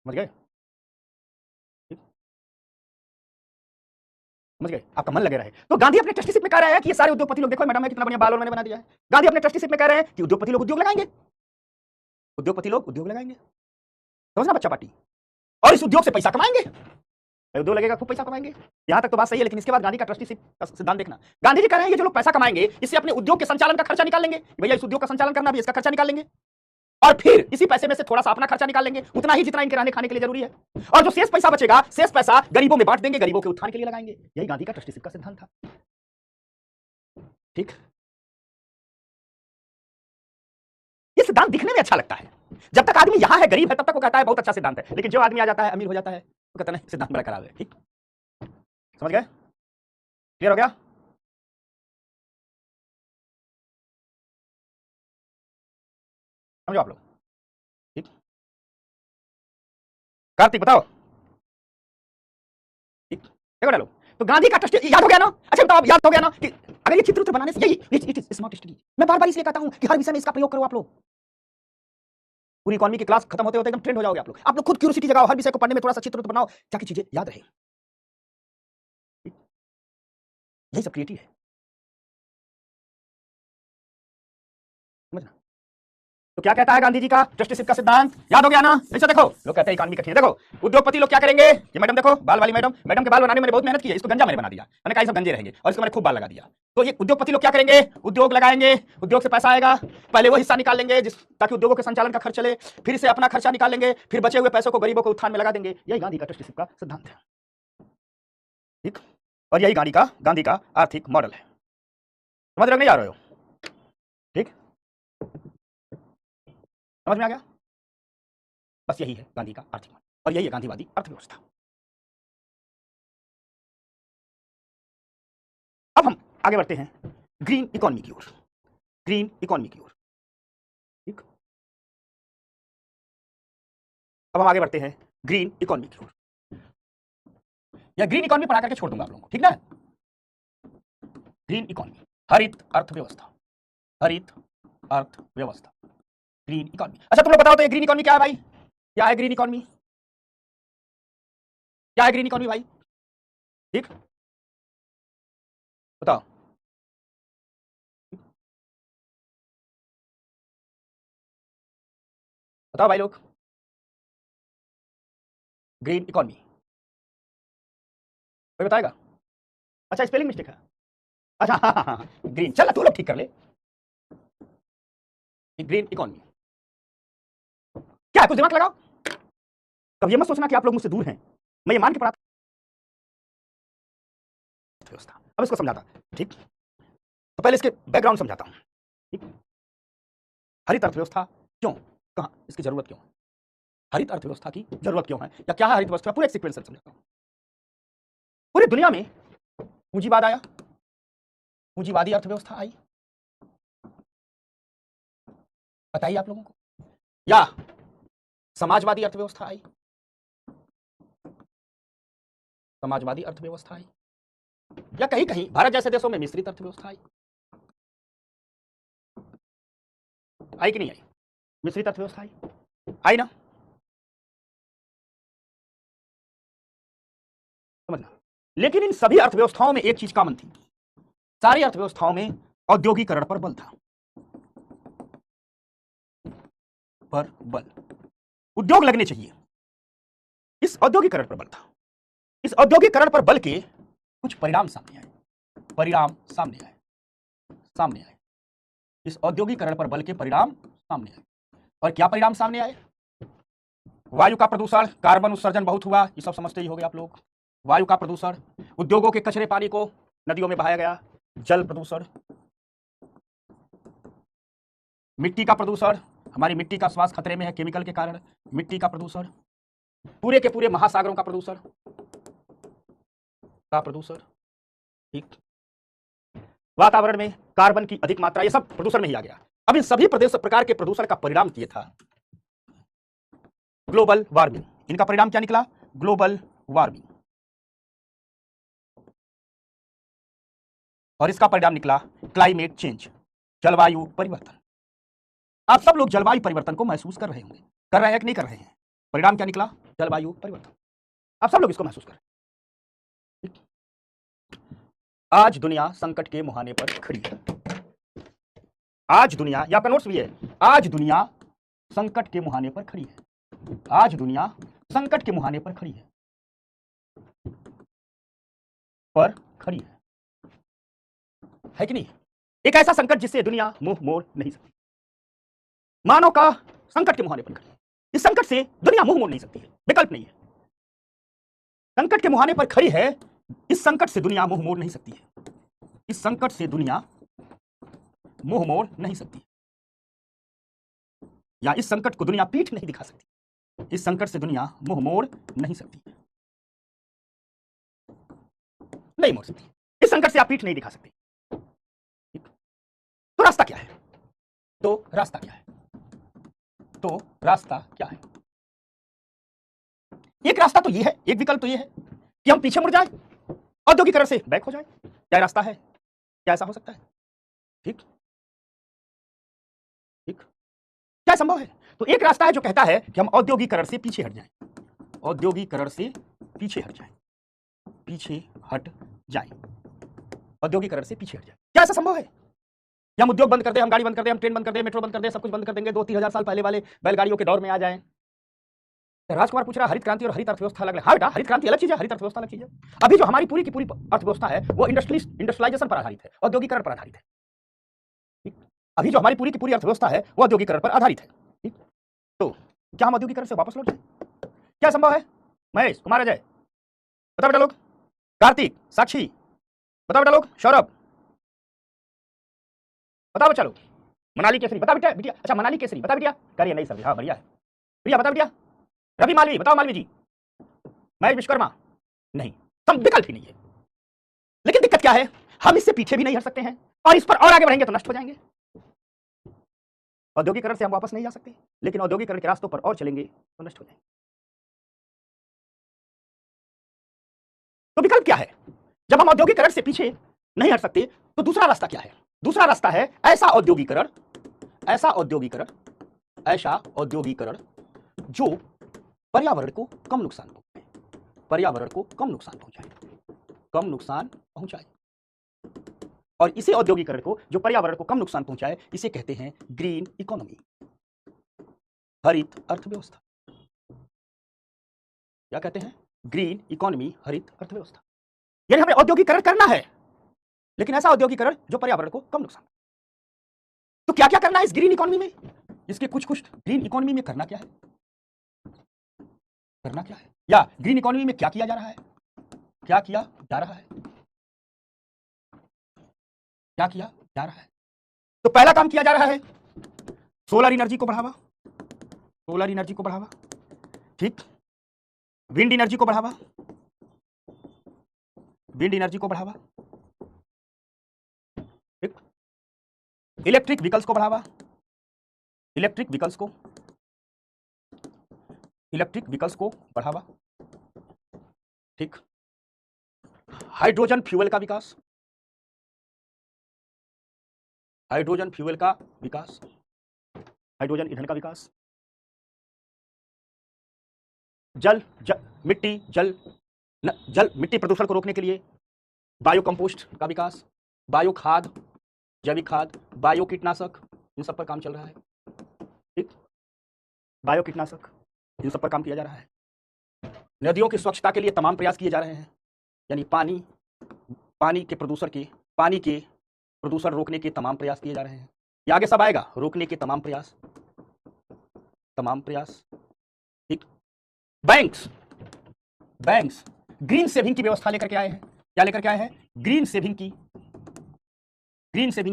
[SPEAKER 1] समझ गए? समझ गए? आपका मन लगे रहे। तो गांधी अपने ट्रस्टीशिप में कह रहे हैं कि ये सारे उद्योगपति लोग, देखो मैडम कितना बढ़िया बाल और मैंने बना दिया है। गांधी अपने ट्रस्टीशिप में कह रहे हैं कि उद्योगपति लोग उद्योग लगाएंगे, उद्योगपति लोग उद्योग लगाएंगे, समझना बच्चा पार्टी, और इस उद्योग से पैसा कमाएंगे, उद्योग लगेगा खूब पैसा कमाएंगे। यहां तक तो बात सही है, लेकिन इसके बाद गांधी का ट्रस्टीशिप का सिद्धांत देखना। गांधी जी कह रहे हैं ये जो लोग पैसा कमाएंगे इससे अपने उद्योग के संचालन का खर्चा निकाल लेंगे, भैया इस उद्योग का संचालन करना भी, इसका खर्चा निकाल लेंगे, और फिर इसी पैसे में से थोड़ा सा अपना खर्चा निकाल लेंगे, उतना ही जितना इनके रहने खाने के लिए जरूरी है, और जो शेष पैसा बचेगा, शेष पैसा गरीबों में बांट देंगे, गरीबों के उत्थान के लिए लगाएंगे। यही गांधी का ट्रस्टीशिप का सिद्धांत था। ठीक, ये सिद्धांत दिखने में अच्छा लगता है, जब तक आदमी यहां है, गरीब है, तब तक वो कहता है बहुत अच्छा सिद्धांत है, लेकिन जो आदमी आ जाता है, अमीर हो जाता है, वो कहता है सिद्धांत बड़ा खराब है। ठीक, समझ गए? क्लियर हो गया? समझो आप लोग? ठीक, कार्तिक बताओ। ठीक, देखो डालो। तो गांधी का ट्रस्ट याद हो गया ना? अच्छा बताओ, याद हो गया ना कि अगर ये चित्र बनाने से, यही इट इज स्मार्ट स्टडी। मैं बार बार इसलिए कहता हूं कि हर विषय में इसका प्रयोग करो आप लोग। पूरी इकोनॉमी की क्लास खत्म होते होते एकदम ट्रेंड हो जाओगे आप लोग। आप लोग खुद क्यूरियोसिटी जगाओ, हर विषय को पढ़ने में थोड़ा सा चित्र बनाओ ताकि चीजें याद रहे। यही सब क्रिएटिव है, समझना। तो क्या कहता है गांधी जी का ट्रस्टीशिप का सिद्धांत? याद हो गया ना? ऐसा देखो, लोग कहते हैं इकोनॉमी कठिन है। देखो उद्योगपति लोग क्या करेंगे, ये मैडम देखो, बाल वाली मैडम, मैडम के बाल बनाने में मैंने बहुत मेहनत की है, इसको गंजा मैंने बना दिया, मैंने कहा सब गंजे रहेंगे, और इसको मैंने खूब बाल लगा दिया। तो ये उद्योगपति लोग क्या करेंगे, उद्योग लगाएंगे, उद्योग से पैसा आएगा, पहले वो हिस्सा निकाल लेंगे ताकि उद्योगों के संचालन का खर्च चले, फिर से अपना खर्चा निकाल लेंगे, फिर बचे हुए पैसों को गरीबों को उत्थान में लगा देंगे। यही गांधी का ट्रस्टीशिप का सिद्धांत है। ठीक, और यही गांधी का आर्थिक मॉडल है। समझ रहे नहीं आ रहे हो? ठीक, समझ में आ गया? बस यही है गांधी का आर्थिक मॉडल, और यही है गांधीवादी अर्थव्यवस्था। अब हम आगे बढ़ते हैं ग्रीन इकोनॉमी की ओर, ग्रीन इकोनॉमी की ओर। ठीक, अब हम आगे बढ़ते हैं ग्रीन इकोनॉमी की ओर। या ग्रीन इकोनॉमी पढ़ा करके छोड़ दूंगा आप लोगों को, ठीक ना? ग्रीन इकोनॉमी, हरित अर्थव्यवस्था, हरित अर्थव्यवस्था, ग्रीन इकोनॉमी। अच्छा तुम लोग बताओ तो ये ग्रीन इकोनॉमी क्या है भाई? क्या है ग्रीन इकोनॉमी? क्या है ग्रीन इकोनॉमी भाई? ठीक, बताओ। बताओ भाई लोग, ग्रीन इकोनॉमी कोई बताएगा? अच्छा स्पेलिंग मिस्टेक है। अच्छा हाँ, ग्रीन, चल तू लोग ठीक कर ले। ग्रीन इकोनॉमी क्या है, कुछ दिमाग लगाओ। कब ये मत सोचना कि आप लोग मुझसे दूर हैं, मैं ये मान के पढ़ा व्यवस्था। अब इसको समझाता, ठीक, तो पहले इसके बैकग्राउंड समझाता हूं। ठीक, हरित अर्थव्यवस्था क्यों, कहां, इसकी जरूरत क्यों है, हरित अर्थव्यवस्था की जरूरत क्यों है, या क्या है हरित अर्थव्यवस्था, पूरे एक सीक्वेंस से समझाता हूं। पूरी दुनिया में पूंजीवाद आया, पूंजीवादी अर्थव्यवस्था आई, बताइए आप लोगों को, या समाजवादी अर्थव्यवस्था आई, समाजवादी अर्थव्यवस्था आई, या कहीं कहीं भारत जैसे देशों में मिश्रित अर्थव्यवस्था आई, आई कि नहीं आई? मिश्रित अर्थव्यवस्था आई ना? समझना, लेकिन इन सभी अर्थव्यवस्थाओं में एक चीज कॉमन थी, सारी अर्थव्यवस्थाओं में औद्योगिकरण पर बल था, पर बल, उद्योग लगने चाहिए, इस औद्योगिकरण पर बल था। इस औद्योगिकरण पर बल के कुछ परिणाम सामने आए, परिणाम सामने आए, इस औद्योगिकरण पर बल के परिणाम सामने आए। और क्या परिणाम सामने आए? वायु का प्रदूषण, कार्बन उत्सर्जन बहुत हुआ, ये सब समझते ही होंगे आप लोग। वायु का प्रदूषण, उद्योगों के कचरे पानी को नदियों में बहाया गया, जल प्रदूषण, मिट्टी का प्रदूषण, हमारी मिट्टी का स्वास्थ्य खतरे में है केमिकल के कारण, मिट्टी का प्रदूषण, पूरे के पूरे महासागरों का प्रदूषण, ठीक, वातावरण में कार्बन की अधिक मात्रा, ये सब प्रदूषण में ही आ गया। अब इन सभी प्रकार के प्रदूषण का परिणाम ये था ग्लोबल वार्मिंग। इनका परिणाम क्या निकला? Global warming. और इसका परिणाम निकला क्लाइमेट चेंज, जलवायु परिवर्तन। आप सब लोग जलवायु परिवर्तन को महसूस कर रहे होंगे, कर रहे हैं कि नहीं कर रहे हैं? परिणाम क्या निकला? जलवायु परिवर्तन। आप सब लोग इसको महसूस कर रहे हैं। आज दुनिया संकट के मुहाने पर खड़ी है। आज दुनिया, या आपका नोट्स भी है, आज दुनिया संकट के मुहाने पर खड़ी है। आज दुनिया संकट के मुहाने पर खड़ी है, है कि नहीं? एक ऐसा संकट जिससे दुनिया मुंह मोड़ नहीं सकती। मानव का संकट के मुहाने पर खड़ी है। इस संकट से दुनिया मुंह मोड़ नहीं सकती है, विकल्प नहीं है। संकट के मुहाने पर खड़ी है, इस संकट से दुनिया मुंह मोड़ नहीं सकती है। इस संकट से दुनिया मुंह मोड़ नहीं सकती, या इस संकट को दुनिया पीठ नहीं दिखा सकती। इस संकट से दुनिया मुंह मोड़ नहीं सकती, नहीं मोड़ सकती। इस संकट से आप पीठ नहीं दिखा सकते। तो रास्ता क्या है? रास्ता क्या है? एक रास्ता तो ये है, एक विकल्प तो ये है कि हम पीछे मुड़ जाए, औद्योगिकरण से बैक हो जाए। क्या रास्ता है? क्या ऐसा हो सकता है? ठीक, क्या संभव है? तो एक रास्ता है जो कहता है कि हम औद्योगिकरण से पीछे हट जाएं, औद्योगिकरण से पीछे हट जाएं, औद्योगिकरण से पीछे हट जाएं। क्या ऐसा संभव है कि हम उद्योग बंद कर दें, हम गाड़ी बंद कर दें, हम ट्रेन बंद कर दें, मेट्रो बंद कर दें, सब कुछ बंद कर देंगे, 2-3 हजार साल पहले वाले बैलगाड़ियों के दौर में आ जाएं? राजकुमार पूछ रहा हरित क्रांति और हरित अर्थव्यवस्था अलग है। हाँ बेटा, हरित क्रांति अलग चीज है, हरित अर्थव्यवस्था अलग चीज है। अभी जो हमारी पूरी की पूरी अर्थव्यवस्था है वो इंडस्ट्रियलाइजेशन पर आधारित है, औद्योगिकरण पर आधारित है। अभी जो हमारी पूरी की पूरी अर्थव्यवस्था है वो औद्योगिकरण पर आधारित है। ठीक, तो क्या हम औद्योगिकरण से वापस लौट जाए? क्या संभव है? महेश, कुमार, अजय, बताओ बेटा लोग। कार्तिक, साक्षी, बताओ बेटा लोग। सौरभ, बताओ बच्चा लोग। मनाली केसरी, बता बेटा। बिटिया, अच्छा मनाली केसरी, बता बिटिया। करिए नहीं सर, हाँ बढ़िया है। प्रिया, बता बिटिया। रवि मालवी, बताओ मालवी जी। महेश विश्वकर्मा, नहीं, सब विकल्प ही नहीं है। लेकिन दिक्कत क्या है? हम इससे पीछे भी नहीं हट सकते हैं, और इस पर और आगे बढ़ेंगे तो नष्ट हो जाएंगे। औद्योगिकरण से हम वापस नहीं जा सकते, लेकिन औद्योगिकरण के रास्तों पर और चलेंगे तो नष्ट हो जाएंगे। तो विकल्प क्या है? जब हम औद्योगिकरण से पीछे नहीं हट सकते तो दूसरा रास्ता क्या है? दूसरा रास्ता है ऐसा औद्योगिकरण जो पर्यावरण को कम नुकसान पहुंचाए, और इसे औद्योगिकरण को जो पर्यावरण को कम नुकसान पहुंचाए, इसे कहते हैं ग्रीन इकोनॉमी, हरित अर्थव्यवस्था। क्या कहते हैं? ग्रीन इकोनॉमी, हरित अर्थव्यवस्था। यानी हमें औद्योगिकरण करना है, लेकिन ऐसा औद्योगिकरण जो पर्यावरण को कम नुकसान। तो क्या क्या करना है इस ग्रीन इकोनॉमी में? इसके कुछ ग्रीन इकोनॉमी में करना क्या है? या ग्रीन इकोनॉमी में क्या किया जा रहा है? तो पहला काम किया जा रहा है सोलर एनर्जी को बढ़ावा, ठीक, विंड एनर्जी को बढ़ावा, ठीक, इलेक्ट्रिक व्हीकल्स को बढ़ावा, ठीक, हाइड्रोजन फ्यूल का विकास, हाइड्रोजन ईंधन का विकास, मिट्टी, जल जल मिट्टी प्रदूषण को रोकने के लिए बायो कंपोस्ट का विकास, बायो खाद, जैविक खाद, बायो कीटनाशक, इन सब पर काम चल रहा है। ठीक, बायो कीटनाशक, इन सब पर काम किया जा रहा है। नदियों की स्वच्छता के लिए तमाम प्रयास किए जा रहे हैं, यानी पानी के प्रदूषण रोकने के तमाम प्रयास किए जा रहे हैं। ये आगे सब आएगा, रोकने के तमाम प्रयास। ठीक, बैंक्स ग्रीन सेविंग की व्यवस्था लेकर के आए हैं। क्या लेकर के आए हैं? ग्रीन सेविंग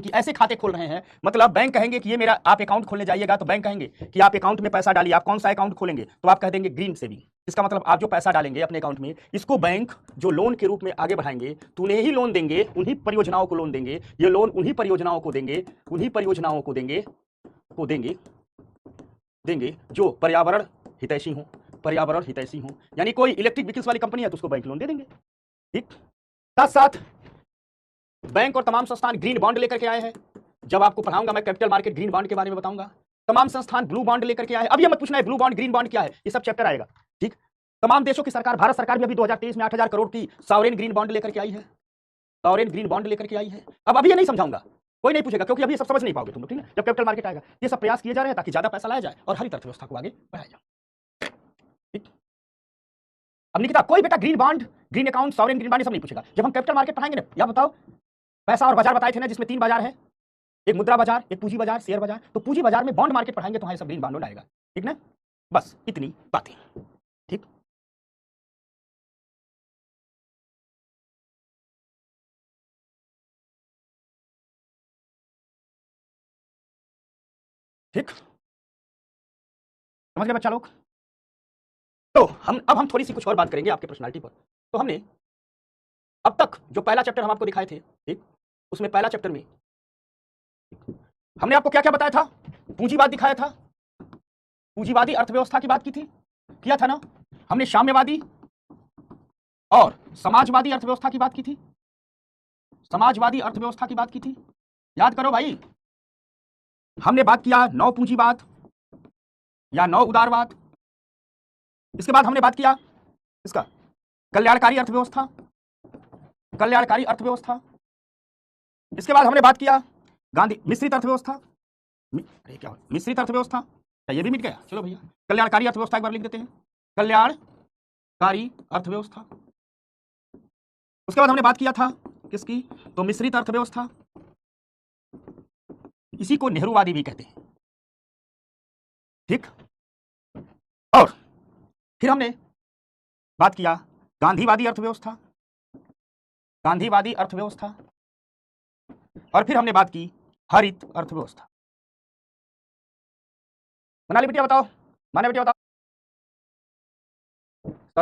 [SPEAKER 1] की ऐसे खाते खोल रहे हैं, मतलब बैंक कहेंगे कि ये मेरा, आप अकाउंट खोलने जाइएगा तो बैंक कहेंगे कि आप अकाउंट में पैसा डालिए। आप कौन सा अकाउंट खोलेंगे? तो आप कह देंगे ग्रीन सेविंग। इसका मतलब आप जो पैसा डालेंगे अपने अकाउंट में, इसको बैंक जो लोन के रूप में आगे बढ़ाएंगे, तो उन्हें ही लोन देंगे, उन्हीं परियोजनाओं को लोन देंगे। ये लोन उन्हीं परियोजनाओं को देंगे जो पर्यावरण हितैषी हो। यानी कोई इलेक्ट्रिक व्हीकल्स वाली कंपनी है तो उसको बैंक लोन दे देंगे। ठीक, साथ साथ बैंक और तमाम संस्थान ग्रीन बॉन्ड लेकर के आए हैं। जब आपको पढ़ाऊंगा मैं कैपिटल मार्केट ग्रीन बॉन्ड के बारे में बताऊंगा। तमाम संस्थान ब्लू बॉन्ड लेकर के आए हैं। अब ये मत पूछना है ब्लू बॉन्ड ग्रीन बॉन्ड क्या है, ये सब चैप्टर आएगा। ठीक, तमाम देशों की सरकार, भारत सरकार भी अभी 2023 में 8,000 करोड़ की सॉवरेन ग्रीन बॉन्ड लेकर के आई है। अब अभी ये नहीं समझाऊंगा, कोई नहीं पूछेगा, क्योंकि अभी ये सब समझ नहीं पाओगे तुम लोग। ठीक है, जब कैपिटल मार्केट आएगा, ये सब प्रयास किए जा रहे हैं ताकि ज्यादा पैसा लाया जाए और हरित अर्थव्यवस्था को आगे बढ़ाया जाए। ठीक, अब निकिता, कोई बेटा green bond, green account, sovereign green bond सब नहीं पूछेगा। जब हम कैपिटल मार्केट पढ़ाएंगे ना, या बताओ, पैसा और बाजार बताए थे ना, जिसमें 3 बाजार है, एक मुद्रा बाजार, एक पूंजी बाजार, शेयर बाजार। तो पूंजी बाजार में बॉन्ड मार्केट पढ़ाएंगे तो हमारे सब ग्रीन बॉन्ड आएगा। ठीक ना, बस इतनी बातें। ठीक, ठीक, समझ गए बच्चा लोग? तो अब हम थोड़ी सी कुछ और बात करेंगे आपके पर्सनालिटी पर। तो हमने अब तक जो पहला चैप्टर हम आपको दिखाए थे, ठीक, उसमें पहला चैप्टर में हमने आपको क्या क्या बताया था? पूंजीवाद दिखाया था, पूंजीवादी अर्थव्यवस्था की बात की थी, किया था ना? हमने साम्यवादी और समाजवादी अर्थव्यवस्था की बात की थी, याद करो भाई। हमने बात किया नव पूंजीवाद या नव उदारवाद। इसके बाद हमने बात किया इसका कल्याणकारी अर्थव्यवस्था। इसके बाद हमने बात किया गांधी मिश्रित अर्थव्यवस्था। अरे क्या मिश्रित अर्थव्यवस्था, ये भी मिट गया। चलो भैया, कल्याणकारी अर्थव्यवस्था एक बार लिख देते हैं, कल्याणकारी अर्थव्यवस्था। उसके बाद हमने बात किया था किसकी? तो मिश्रित अर्थव्यवस्था, इसी को नेहरूवादी भी कहते हैं। ठीक, और फिर हमने बात किया गांधीवादी अर्थव्यवस्था, और फिर हमने बात की हरित अर्थव्यवस्था। मनाली बिटिया बताओ,